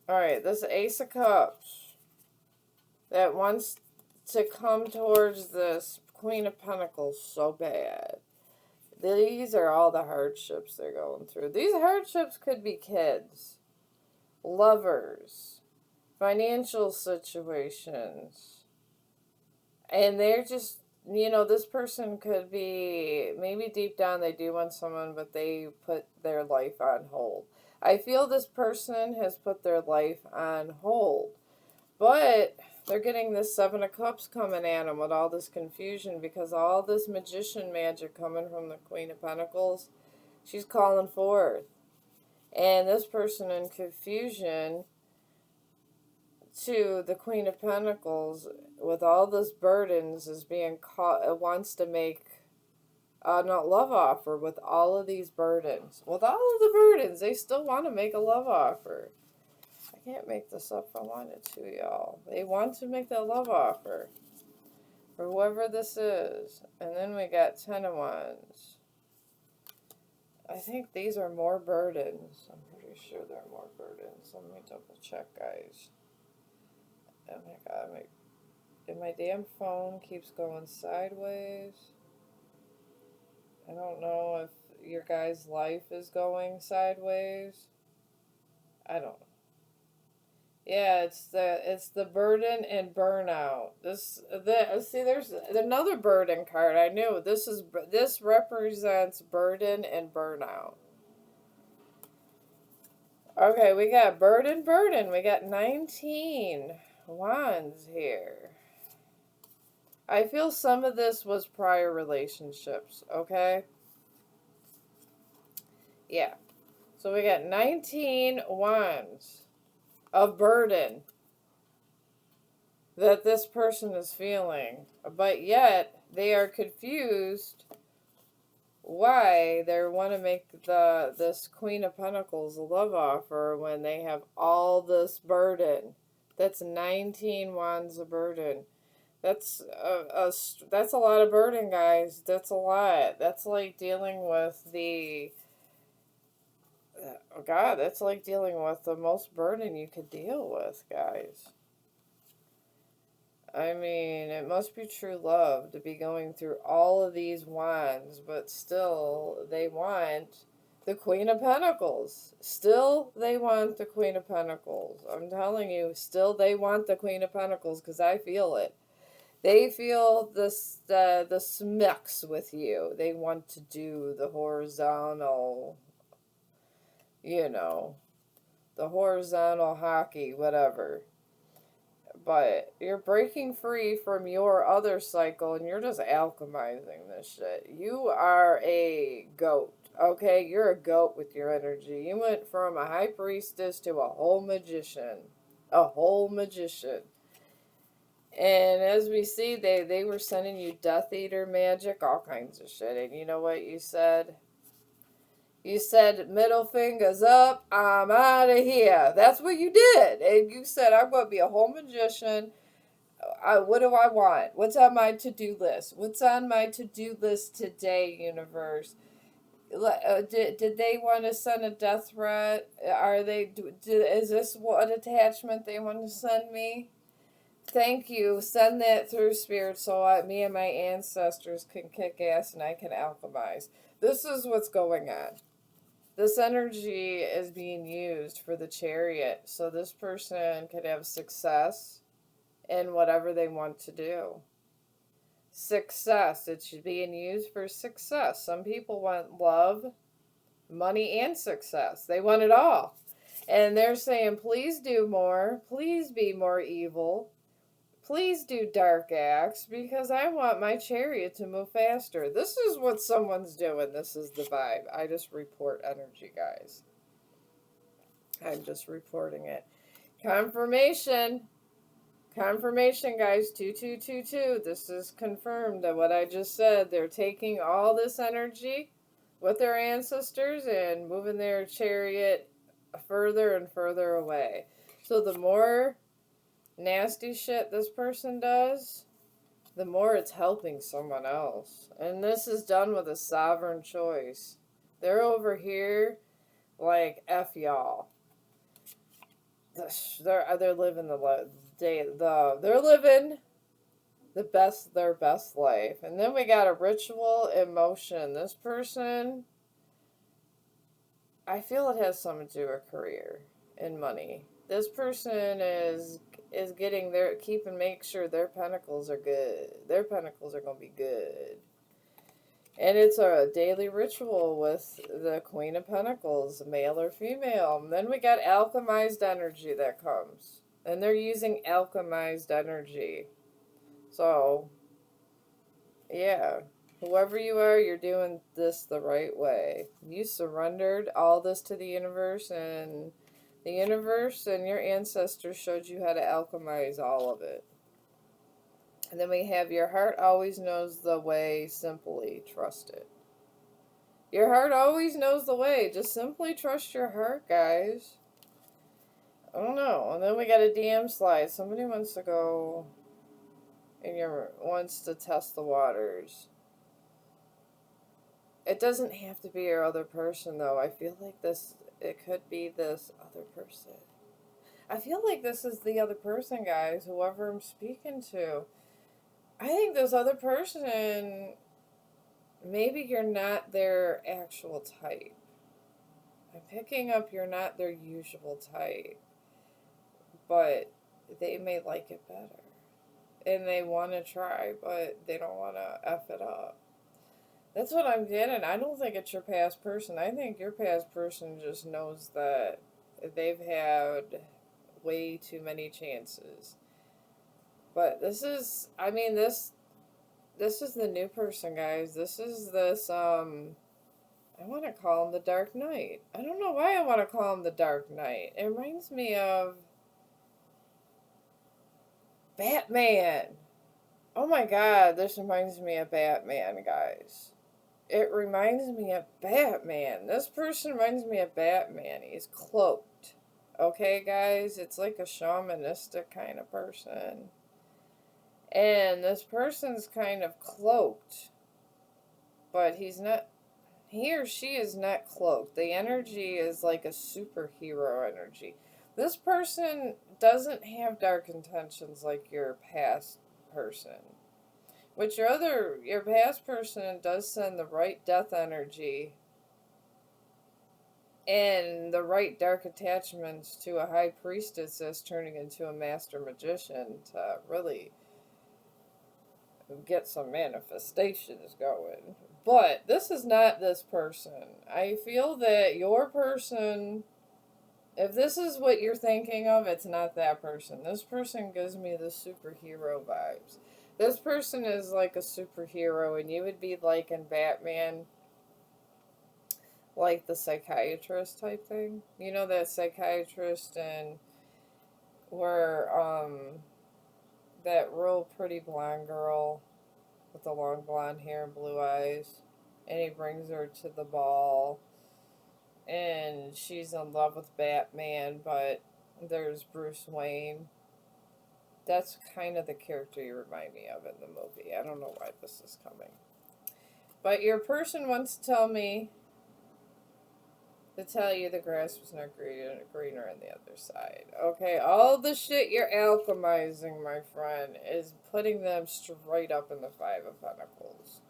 Alright, this Ace of Cups that wants to come towards this Queen of Pentacles so bad. These are all the hardships they're going through. These hardships could be kids, lovers, financial situations. And they're just, this person could be, maybe deep down they do want someone, but they put their life on hold. I feel this person has put their life on hold. But they're getting this 7 of Cups coming at them with all this confusion because all this magician magic coming from the Queen of Pentacles, she's calling forth. And this person in confusion to the Queen of Pentacles with all this burdens is being caught, wants to make a love offer with all of these burdens. With all of the burdens, they still want to make a love offer. I can't make this up if I wanted to, y'all. They want to make that love offer for whoever this is. And then we got 10 of Wands. I think these are more burdens. I'm pretty sure they're more burdens. Let me double check, guys. Oh my God, And my damn phone keeps going sideways. I don't know if your guy's life is going sideways. I don't know. Yeah, it's the burden and burnout. There's another burden card. I knew this represents burden and burnout. Okay, we got burden. We got 19 wands here. I feel some of this was prior relationships, okay? Yeah. So we got 19 wands of burden that this person is feeling, but yet they are confused why they want to make this Queen of Pentacles a love offer when they have all this burden. That's 19 wands of burden. That's a lot of burden, guys. That's a lot. That's like dealing with oh God, that's like dealing with the most burden you could deal with, guys. I mean, it must be true love to be going through all of these wands, but still they want the Queen of Pentacles. Still they want the Queen of Pentacles. I'm telling you, still they want the Queen of Pentacles because I feel it. They feel the mix with you. They want to do the horizontal, the horizontal hockey, whatever. But you're breaking free from your other cycle and you're just alchemizing this shit. You are a goat, okay? You're a goat with your energy. You went from a high priestess to a whole magician. A whole magician. And as we see, they were sending you Death Eater magic, all kinds of shit. And you know what you said? You said, middle fingers up, I'm out of here. That's what you did. And you said, I'm going to be a whole magician. What do I want? What's on my to-do list? What's on my to-do list today, universe? Did they want to send a death threat? Is this what attachment they want to send me? Thank you. Send that through spirit so me and my ancestors can kick ass and I can alchemize. This is what's going on. This energy is being used for the Chariot, so this person could have success in whatever they want to do. Success. It's being used for success. Some people want love, money, and success. They want it all. And they're saying, please do more. Please be more evil. Please do dark acts because I want my chariot to move faster. This is what someone's doing. This is the vibe. I just report energy, guys. I'm just reporting it. Confirmation. Confirmation, guys. 2222. This is confirmed that what I just said. They're taking all this energy with their ancestors and moving their chariot further and further away. So the more nasty shit this person does, the more it's helping someone else. And this is done with a sovereign choice. They're over here like F y'all. They're living they're living their best life. And then we got a ritual emotion. This person, I feel it has something to do with career and money. This person is make sure their pentacles are good. Their pentacles are going to be good. And it's a daily ritual with the Queen of Pentacles, male or female. And then we got alchemized energy that comes. And they're using alchemized energy. So, yeah. Whoever you are, you're doing this the right way. You surrendered all this to the universe, and the universe and your ancestors showed you how to alchemize all of it. And then we have your heart always knows the way, simply trust it. Your heart always knows the way. Just simply trust your heart, guys. I don't know. And then we got a DM slide. Somebody wants to go and wants to test the waters. It doesn't have to be your other person, though. I feel like it could be this other person. I feel like this is the other person, guys, whoever I'm speaking to. I think this other person, maybe you're not their actual type. I'm picking up you're not their usual type, but they may like it better. And they want to try, but they don't want to F it up. That's what I'm getting. I don't think it's your past person. I think your past person just knows that they've had way too many chances. But this is the new person, guys. This is I want to call him the Dark Knight. I don't know why I want to call him the Dark Knight. It reminds me of Batman. Oh my god, this reminds me of Batman, guys. It reminds me of Batman. This person reminds me of Batman. He's cloaked. Okay, guys? It's like a shamanistic kind of person. And this person's kind of cloaked. But he or she is not cloaked. The energy is like a superhero energy. This person doesn't have dark intentions like your past person. Which your past person does send the right death energy and the right dark attachments to a high priestess that's turning into a master magician to really get some manifestations going. But this is not this person. I feel that your person, if this is what you're thinking of, it's not that person. This person gives me the superhero vibes. This person is like a superhero, and you would be like in Batman, like the psychiatrist type thing. You know that psychiatrist and where that real pretty blonde girl with the long blonde hair and blue eyes, and he brings her to the ball, and she's in love with Batman, but there's Bruce Wayne. That's kind of the character you remind me of in the movie. I don't know why this is coming. But your person wants to tell you the grass was not greener on the other side. Okay, all the shit you're alchemizing, my friend, is putting them straight up in the Five of Pentacles.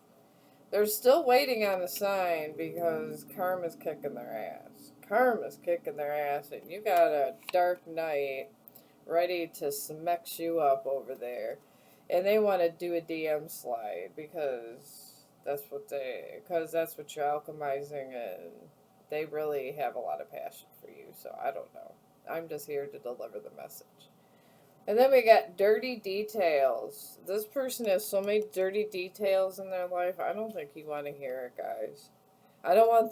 They're still waiting on a sign because karma's kicking their ass. Karma's kicking their ass, and you got a Dark Knight ready to smack you up over there. And they want to do a DM slide because that's what you're alchemizing, and they really have a lot of passion for you. So I don't know. I'm just here to deliver the message. And then we got dirty details. This person has so many dirty details in their life. I don't think you want to hear it, guys. I don't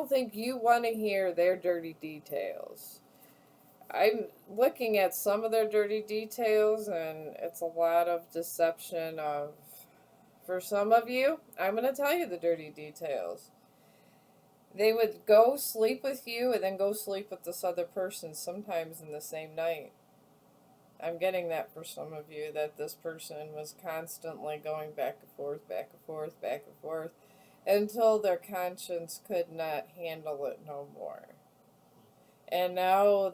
think you want to hear their dirty details. I'm looking at some of their dirty details, and it's a lot of deception of, for some of you, I'm going to tell you the dirty details. They would go sleep with you and then go sleep with this other person sometimes in the same night. I'm getting that for some of you, that this person was constantly going back and forth, back and forth, back and forth, until their conscience could not handle it no more. And now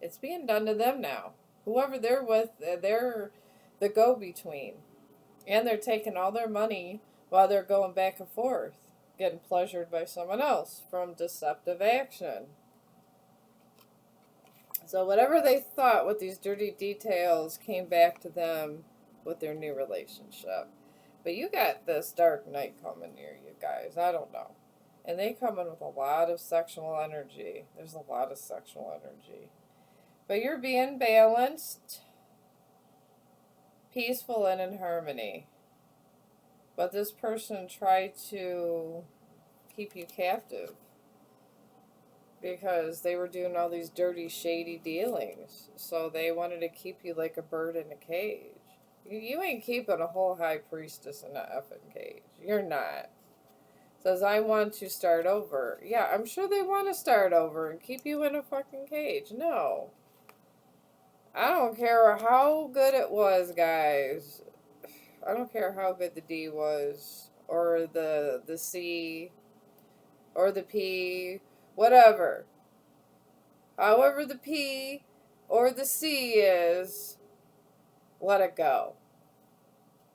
it's being done to them now. Whoever they're with, they're the go-between. And they're taking all their money while they're going back and forth, getting pleasured by someone else from deceptive action. So whatever they thought with these dirty details came back to them with their new relationship. But you got this Dark Knight coming near you guys. I don't know. And they come in with a lot of sexual energy. There's a lot of sexual energy. But you're being balanced, peaceful, and in harmony. But this person tried to keep you captive because they were doing all these dirty, shady dealings. So they wanted to keep you like a bird in a cage. You ain't keeping a whole high priestess in a effing cage. You're not. Says, I want to start over. Yeah, I'm sure they want to start over and keep you in a fucking cage. No. I don't care how good it was, guys. I don't care how good the D was, or the C, or the P, whatever. However the P or the C is, let it go.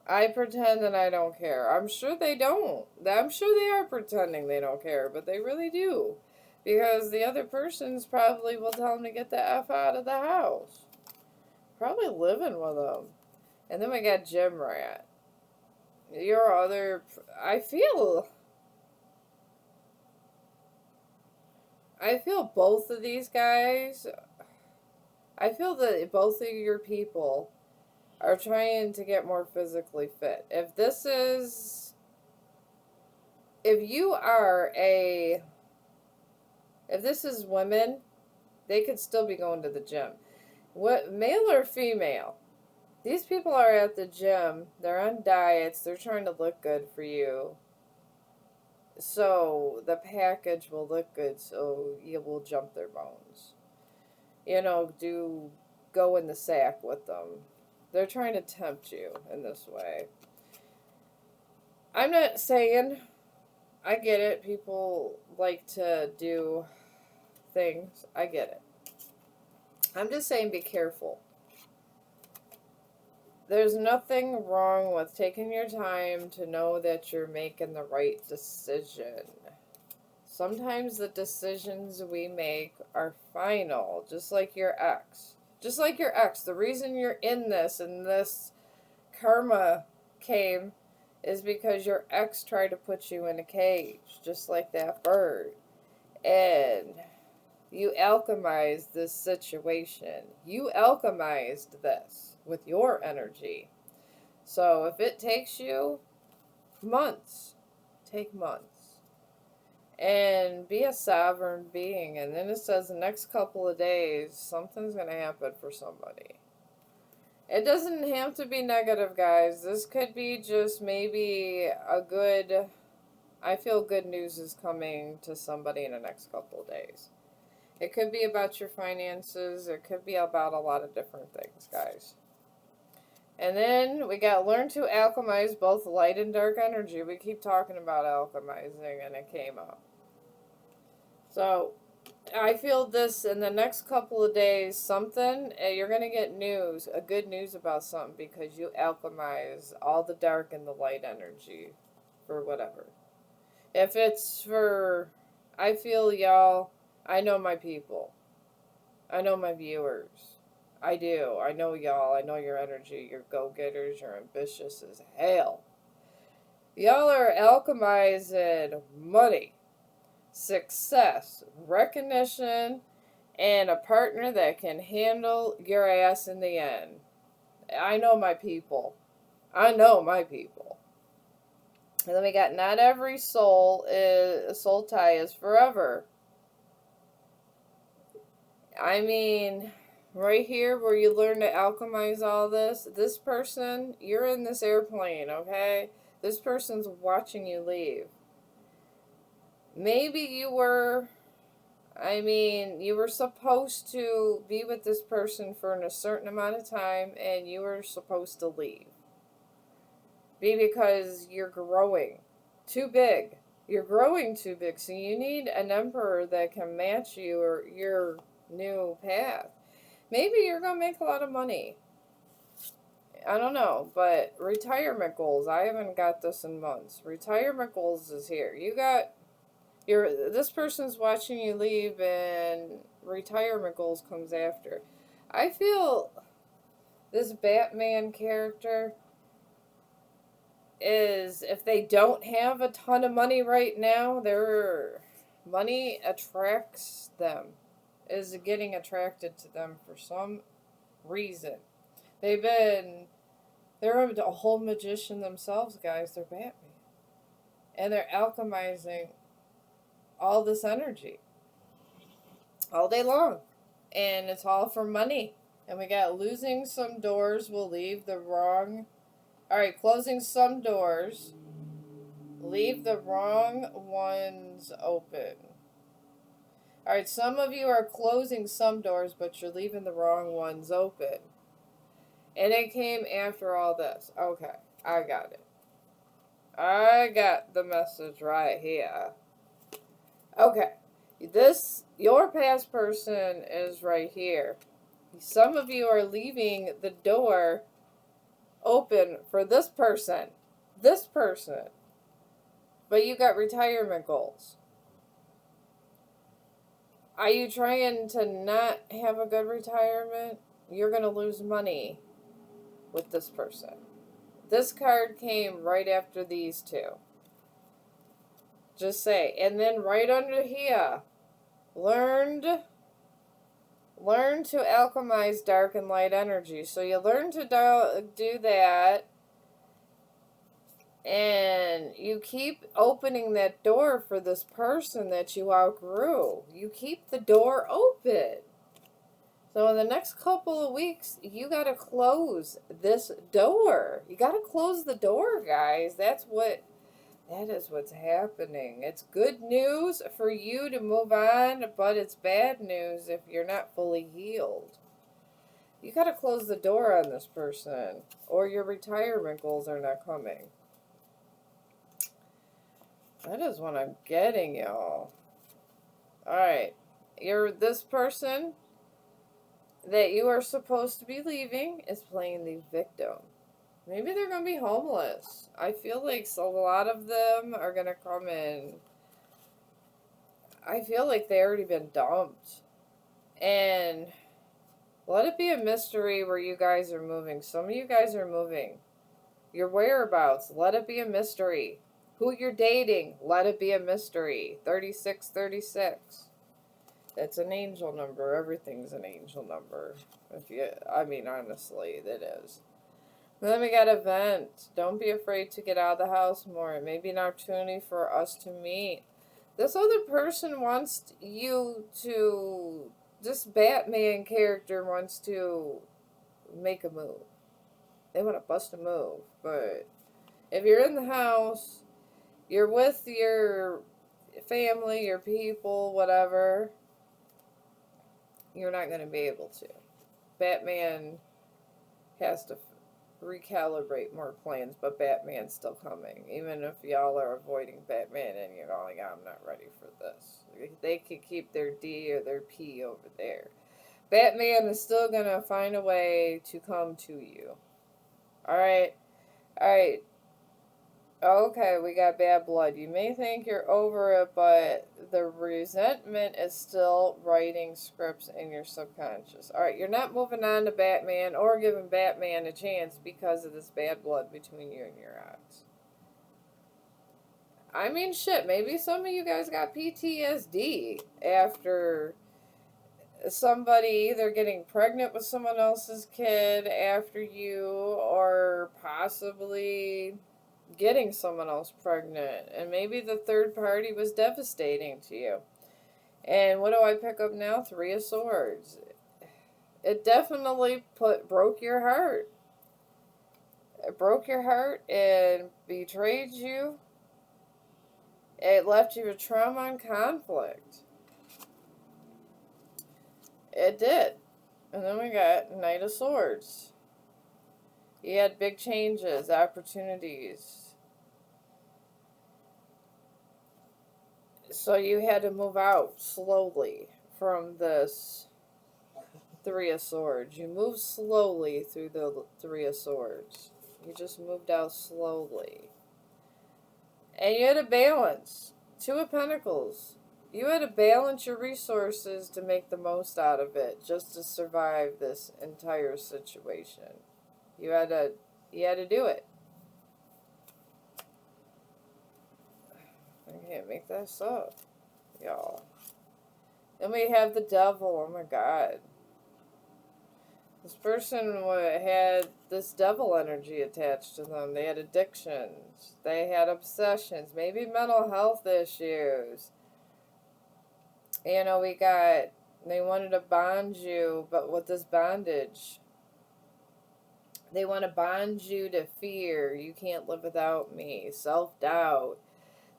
I pretend that I don't care. I'm sure they don't. I'm sure they are pretending they don't care, but they really do. Because the other person's probably will tell them to get the F out of the house. Probably living with them. And then we got Gym Rat. Your other. I feel both of these guys. I feel that both of your people are trying to get more physically fit. If you are a, if this is women, they could still be going to the gym. What, male or female? These people are at the gym. They're on diets. They're trying to look good for you. So the package will look good, so you will jump their bones. Go in the sack with them. They're trying to tempt you in this way. I'm not saying, I get it, people like to do things. I get it. I'm just saying be careful. There's nothing wrong with taking your time to know that you're making the right decision. Sometimes the decisions we make are final, just like your ex. Just like your ex. The reason you're in this and this karma came is because your ex tried to put you in a cage, just like that bird. And you alchemized this situation. You alchemized this with your energy. So if it takes you months, take months. And be a sovereign being. And then it says the next couple of days, something's going to happen for somebody. It doesn't have to be negative, guys. This could be just maybe I feel good news is coming to somebody in the next couple of days. It could be about your finances. It could be about a lot of different things, guys. And then we got learn to alchemize both light and dark energy. We keep talking about alchemizing, and it came up. So I feel this in the next couple of days, you're going to get news, a good news about something, because you alchemize all the dark and the light energy for whatever. If it's for, I feel y'all, I know my people. I know my viewers. I do. I know y'all. I know your energy. You're go-getters. You're ambitious as hell. Y'all are alchemizing money, success, recognition, and a partner that can handle your ass in the end. I know my people. I know my people. And then we got not every soul tie is forever. I mean, right here where you learn to alchemize all this person, you're in this airplane, okay? This person's watching you leave. Maybe you were supposed to be with this person for a certain amount of time and you were supposed to leave. Because you're growing too big. You're growing too big, so you need an emperor that can match you or your new path. Maybe you're going to make a lot of money. I don't know, but retirement goals. I haven't got this in months. Retirement goals is here. This person's watching you leave, and retirement goals comes after. I feel this Batman character is, if they don't have a ton of money right now, their money attracts them, is getting attracted to them for some reason. They're a whole magician themselves, guys. They're Batman. And they're alchemizing all this energy all day long. And it's all for money. And we got losing some doors will leave the wrong. Alright, closing some doors. Leave the wrong ones open. Alright, some of you are closing some doors, but you're leaving the wrong ones open. And it came after all this. Okay, I got it. I got the message right here. Okay, your past person is right here. Some of you are leaving the door open for this person. This person. But you got retirement goals. Are you trying to not have a good retirement? You're going to lose money with this person. This card came right after these two. Just say. And then right under here, learn to alchemize dark and light energy. So you learn to do that. And you keep opening that door for this person that you outgrew. You keep the door open. So in the next couple of weeks, you got to close this door. You got to close the door, guys. That is what's happening. It's good news for you to move on, but it's bad news if you're not fully healed. You got to close the door on this person, or your retirement goals are not coming. That is what I'm getting, y'all. Alright. This person that you are supposed to be leaving is playing the victim. Maybe they're going to be homeless. I feel like a lot of them are going to come in. I feel like they already been dumped. And let it be a mystery where you guys are moving. Some of you guys are moving. Your whereabouts, let it be a mystery. Who you're dating, let it be a mystery. 3636. That's an angel number. Everything's an angel number. Honestly, that is. Then we got event. Don't be afraid to get out of the house more. It may be an opportunity for us to meet. This other person wants you to... This Batman character wants to make a move. They want to bust a move. But if you're in the house... You're with your family, your people, whatever. You're not going to be able to. Batman has to recalibrate more plans, but Batman's still coming. Even if y'all are avoiding Batman and you're going, I'm not ready for this. They could keep their D or their P over there. Batman is still going to find a way to come to you. Alright? Alright. Okay, we got bad blood. You may think you're over it, but the resentment is still writing scripts in your subconscious. Alright, you're not moving on to Batman or giving Batman a chance because of this bad blood between you and your ex. I mean, shit, maybe some of you guys got PTSD after somebody either getting pregnant with someone else's kid after you or possibly... getting someone else pregnant, and maybe the third party was devastating to you. And what do I pick up now? 3 of Swords. It definitely broke your heart. It broke your heart and betrayed you. It left you with trauma and conflict. It did. And then we got Knight of Swords. You had big changes, opportunities. So you had to move out slowly from this 3 of Swords. You moved slowly through the 3 of Swords. You just moved out slowly. And you had to balance. 2 of Pentacles. You had to balance your resources to make the most out of it, just to survive this entire situation. You had to do it. I can't make this up, y'all. Then we have the Devil. Oh my God. This person had this devil energy attached to them. They had addictions. They had obsessions. Maybe mental health issues. You know, they wanted to bond you, but with this bondage, they want to bond you to fear. You can't live without me. Self-doubt.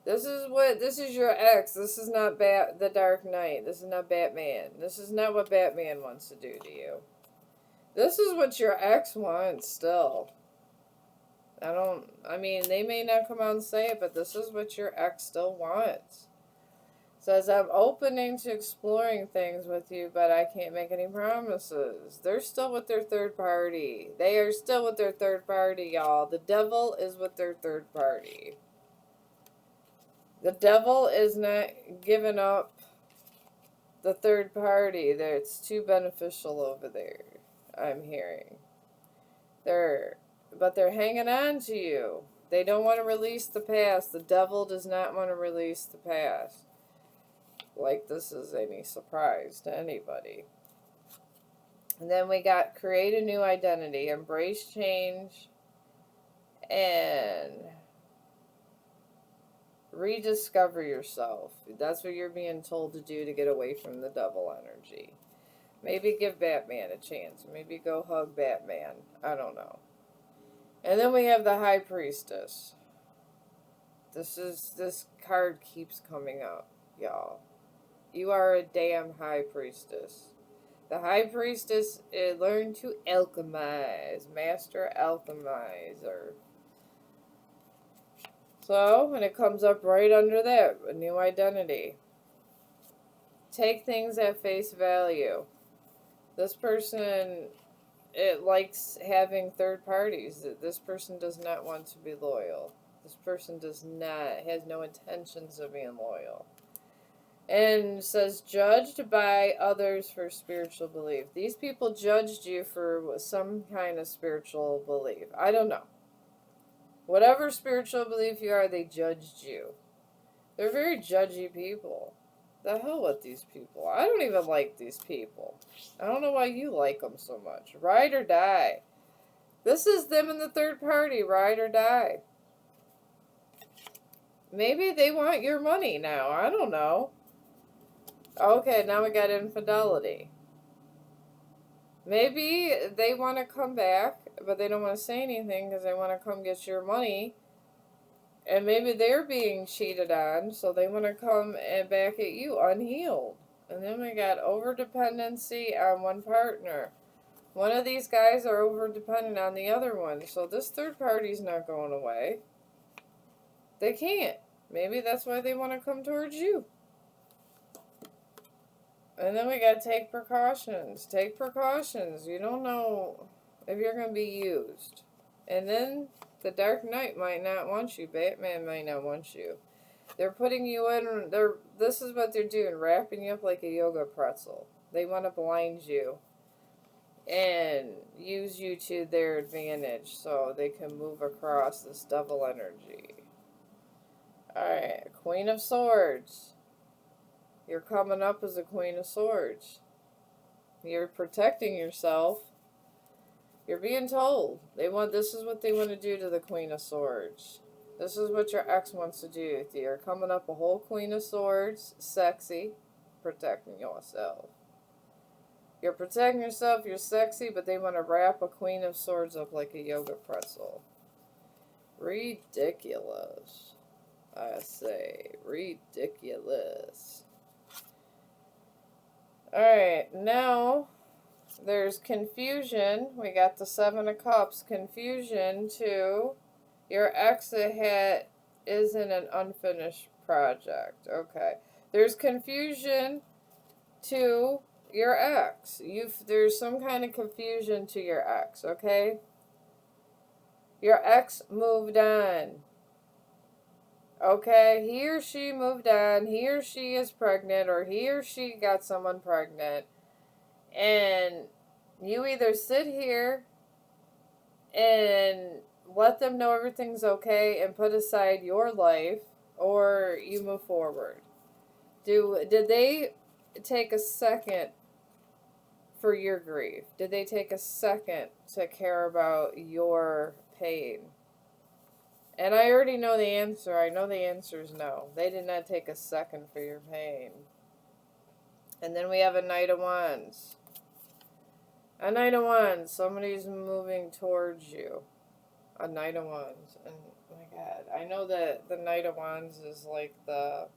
This is your ex. This is not the Dark Knight. This is not Batman. This is not what Batman wants to do to you. This is what your ex wants still. They may not come out and say it, but this is what your ex still wants. Says, I'm opening to exploring things with you, but I can't make any promises. They're still with their third party. They are still with their third party, y'all. The devil is with their third party. The devil is not giving up the third party. It's too beneficial over there, I'm hearing. But they're hanging on to you. They don't want to release the past. The devil does not want to release the past. Like this is any surprise to anybody. And then we got create a new identity, embrace change, and rediscover yourself. That's what you're being told to do to get away from the devil energy. Maybe give Batman a chance. Maybe go hug Batman. I don't know. And then we have the High Priestess. This card keeps coming up, y'all. You are a damn High Priestess. The High Priestess learned to alchemize. Master Alchemizer. So, and it comes up right under that. A new identity. Take things at face value. This person, it likes having third parties. This person does not want to be loyal. This person has no intentions of being loyal. And says, judged by others for spiritual belief. These people judged you for some kind of spiritual belief. I don't know. Whatever spiritual belief you are, they judged you. They're very judgy people. The hell with these people. I don't even like these people. I don't know why you like them so much. Ride or die. This is them in the third party. Ride or die. Maybe they want your money now. I don't know. Okay, now we got infidelity. Maybe they want to come back, but they don't want to say anything because they want to come get your money. And maybe they're being cheated on, so they want to come and back at you unhealed. And then we got overdependency on one partner. One of these guys are overdependent on the other one, so this third party's not going away. They can't. Maybe that's why they want to come towards you. And then we got take precautions. Take precautions. You don't know if you're going to be used. And then the Dark Knight might not want you. Batman might not want you. They're putting you in. This is what they're doing. Wrapping you up like a yoga pretzel. They want to blind you. And use you to their advantage. So they can move across this devil energy. Alright. Queen of Swords. You're coming up as a Queen of Swords. You're protecting yourself. You're being told. This is what they want to do to the Queen of Swords. This is what your ex wants to do with you. You're coming up a whole Queen of Swords. Sexy. Protecting yourself. You're protecting yourself. You're sexy. But they want to wrap a Queen of Swords up like a yoga pretzel. Ridiculous. I say. Ridiculous. Alright, now there's confusion. We got the Seven of Cups. Confusion to your ex that is in an unfinished project. Okay. There's confusion to your ex. There's some kind of confusion to your ex, okay? Your ex moved on. Okay, he or she moved on, he or she is pregnant, or he or she got someone pregnant, and you either sit here and let them know everything's okay and put aside your life, or you move forward. Did they take a second for your grief? Did they take a second to care about your pain? And I already know the answer. I know the answer is no. They did not take a second for your pain. And then we have a Knight of Wands. A Knight of Wands. Somebody's moving towards you. A Knight of Wands. And, oh my God. I know that the Knight of Wands is like the...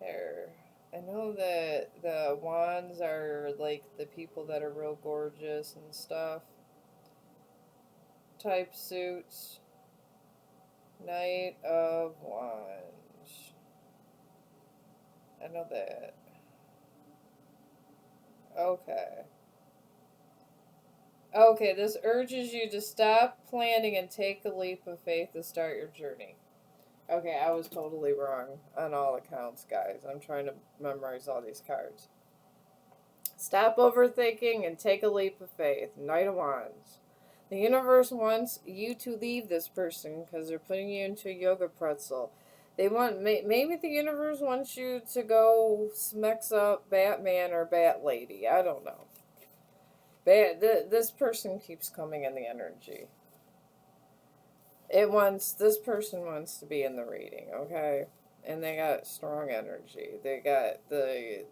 Here. I know that the Wands are like the people that are real gorgeous and stuff. Type suits. Knight of Wands. I know that. Okay. Okay, this urges you to stop planning and take a leap of faith to start your journey. Okay, I was totally wrong on all accounts, guys. I'm trying to memorize all these cards. Stop overthinking and take a leap of faith. Knight of Wands. The universe wants you to leave this person because they're putting you into a yoga pretzel. They want maybe the universe wants you to go mix up Batman or Bat Lady. I don't know. This person keeps coming in the energy. This person wants to be in the reading, okay? And they got strong energy. They got the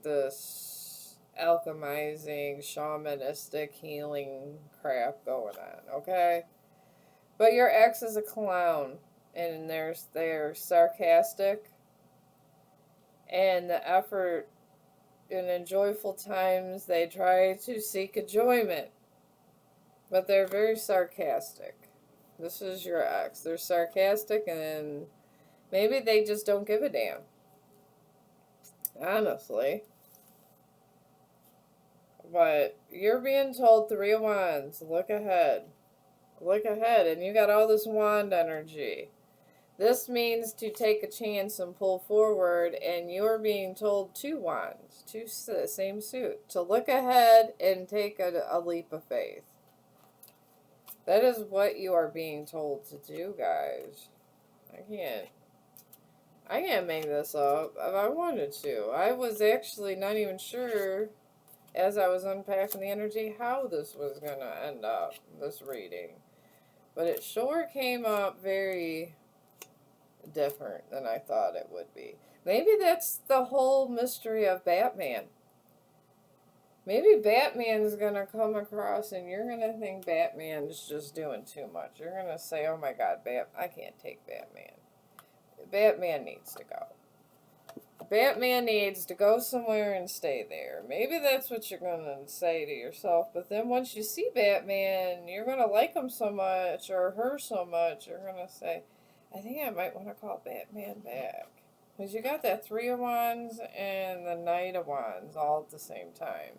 alchemizing, shamanistic, healing crap going on, okay? But your ex is a clown, and they're sarcastic, and the effort and in joyful times they try to seek enjoyment, but they're very sarcastic. This is your ex. They're sarcastic, and maybe they just don't give a damn. Honestly. But you're being told 3 of Wands. Look ahead. Look ahead. And you got all this wand energy. This means to take a chance and pull forward. And you're being told 2 wands. Same suit. To look ahead and take a leap of faith. That is what you are being told to do, guys. I can't make this up if I wanted to. I was actually not even sure, as I was unpacking the energy, how this was going to end up, this reading. But it sure came up very different than I thought it would be. Maybe that's the whole mystery of Batman. Maybe Batman's going to come across and you're going to think Batman's just doing too much. You're going to say, oh my God, I can't take Batman. Batman needs to go. Batman needs to go somewhere and stay there. Maybe that's what you're going to say to yourself. But then once you see Batman, you're going to like him so much or her so much, you're going to say, I think I might want to call Batman back. Because you got that 3 of Wands and the Knight of Wands all at the same time.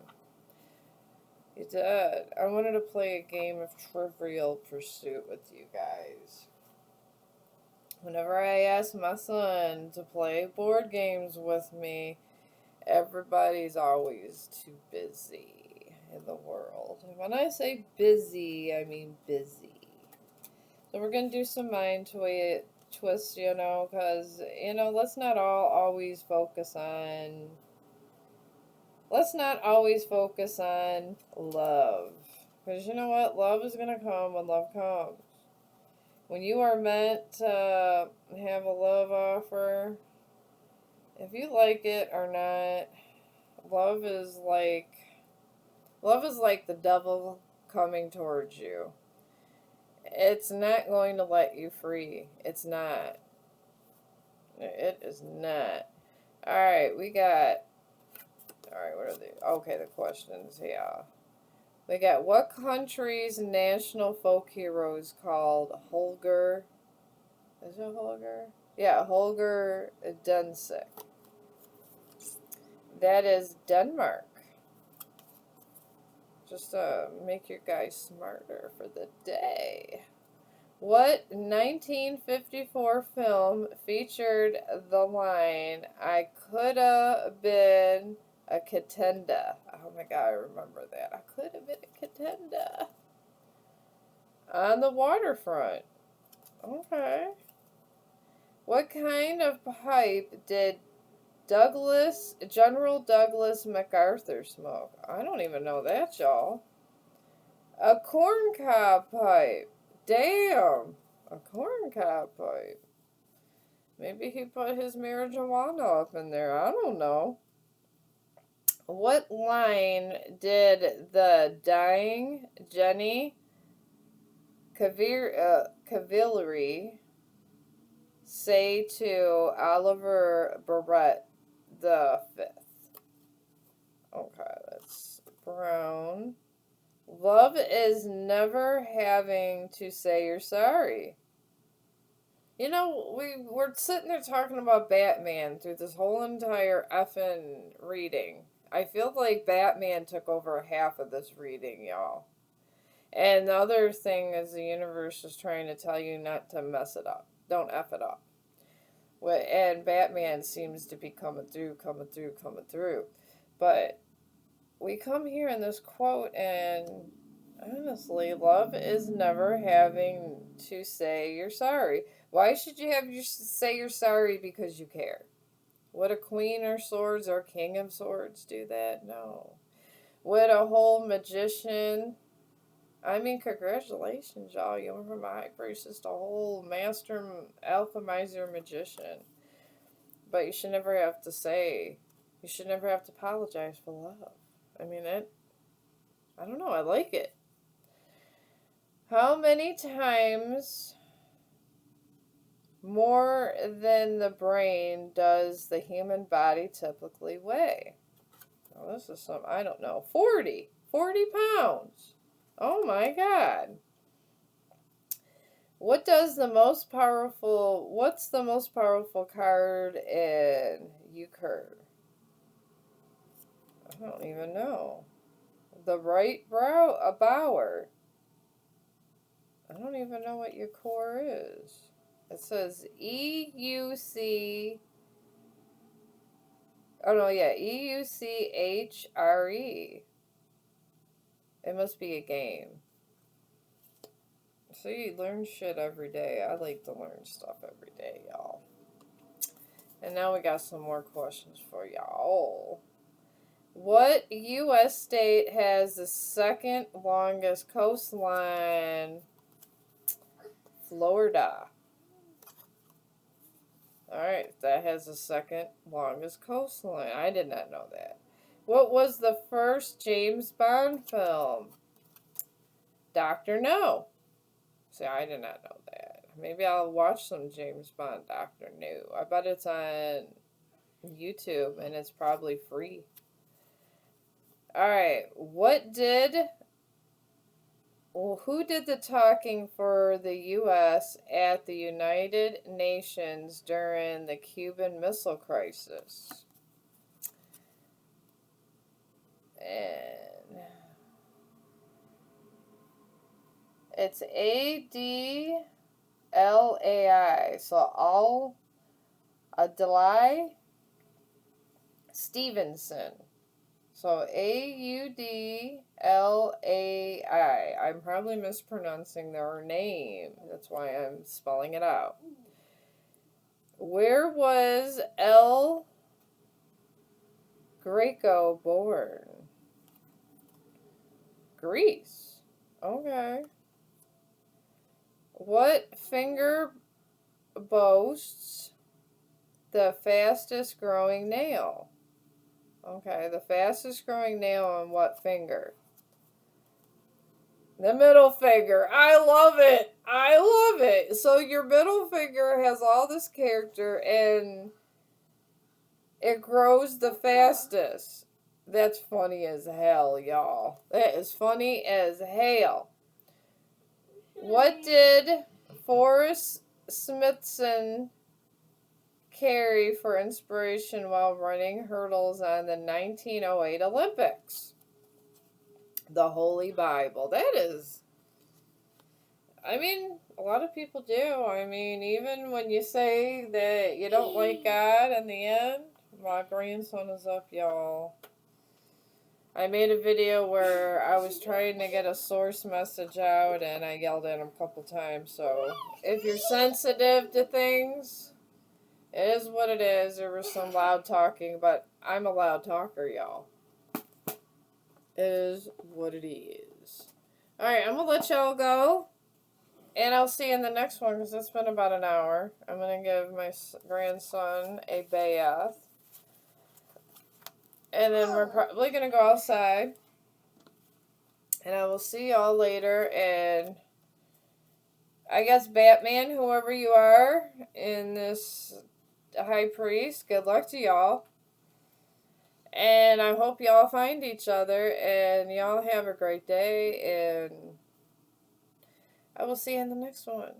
You did. I wanted to play a game of Trivial Pursuit with you guys. Whenever I ask my son to play board games with me, everybody's always too busy in the world. And when I say busy, I mean busy. So we're going to do some mind twists, because, let's not always focus on... Let's not always focus on love. Because you know what? Love is going to come when love comes. When you are meant to have a love offer, if you like it or not, love is like the devil coming towards you. It's not going to let you free. It's not. It is not. Alright, what are the... Okay, the questions, yeah. We got, what country's national folk hero is called Holger? Is it Holger? Yeah, Holger Danzig. That is Denmark. Just to make your guys smarter for the day. What 1954 film featured the line, I coulda been a contender? Oh my God, I remember that. I could have been a contender. On the waterfront. Okay. What kind of pipe did General Douglas MacArthur smoke? I don't even know that, y'all. A corncob pipe. Damn. A corncob pipe. Maybe he put his marijuana up in there. I don't know. What line did the dying Jenny Cavillery say to Oliver Barrett the Fifth? Okay, that's brown. Love is never having to say you're sorry. You know, we're sitting there talking about Batman through this whole entire effing reading. I feel like Batman took over half of this reading, y'all. And the other thing is the universe is trying to tell you not to mess it up. Don't F it up. And Batman seems to be coming through, coming through, coming through. But we come here in this quote, and honestly, love is never having to say you're sorry. Why should you have you say you're sorry because you care? Would a queen of swords or king of swords do that? No. Would a whole magician? I mean, congratulations, y'all. You went from a high priestess to a whole master alchemizer magician. But you should never have to say, you should never have to apologize for love. I mean, I don't know, I like it. How many times more than the brain does the human body typically weigh? Well, this is some, I don't know, 40 pounds. Oh my God. What's the most powerful card in Euchre? I don't even know. The right bower. I don't even know what your core is. It says EUC. Oh no, yeah, EUCHRE. It must be a game. So you learn shit every day. I like to learn stuff every day, y'all. And now we got some more questions for y'all. What U.S. state has the second longest coastline? Florida. Alright, that has the second longest coastline. I did not know that. What was the first James Bond film? Dr. No. See, I did not know that. Maybe I'll watch some James Bond Dr. No. I bet it's on YouTube and it's probably free. Alright, who did the talking for the U.S. at the United Nations during the Cuban Missile Crisis? And it's ADLAI. So Adlai Stevenson. So AUDLAI. I'm probably mispronouncing their name. That's why I'm spelling it out. Where was El Greco born? Greece. Okay. What finger boasts the fastest growing nail? Okay, the fastest growing nail on what finger? The middle finger. I love it. I love it. So your middle finger has all this character and it grows the fastest. That's funny as hell, y'all. That is funny as hell. What did Forrest Smithson carry for inspiration while running hurdles on the 1908 Olympics? The Holy Bible. That is, I mean, a lot of people do. I mean, even when you say that you don't like God in the end, my grandson is up, y'all. I made a video where I was trying to get a source message out and I yelled at him a couple times. So if you're sensitive to things, it is what it is. There was some loud talking, but I'm a loud talker, y'all. It is what it is. Alright, I'm going to let y'all go. And I'll see you in the next one because it's been about an hour. I'm going to give my grandson a bath. And then we're probably going to go outside. And I will see y'all later. And I guess Batman, whoever you are in this High Priest, good luck to y'all. And I hope y'all find each other. And y'all have a great day. And I will see you in the next one.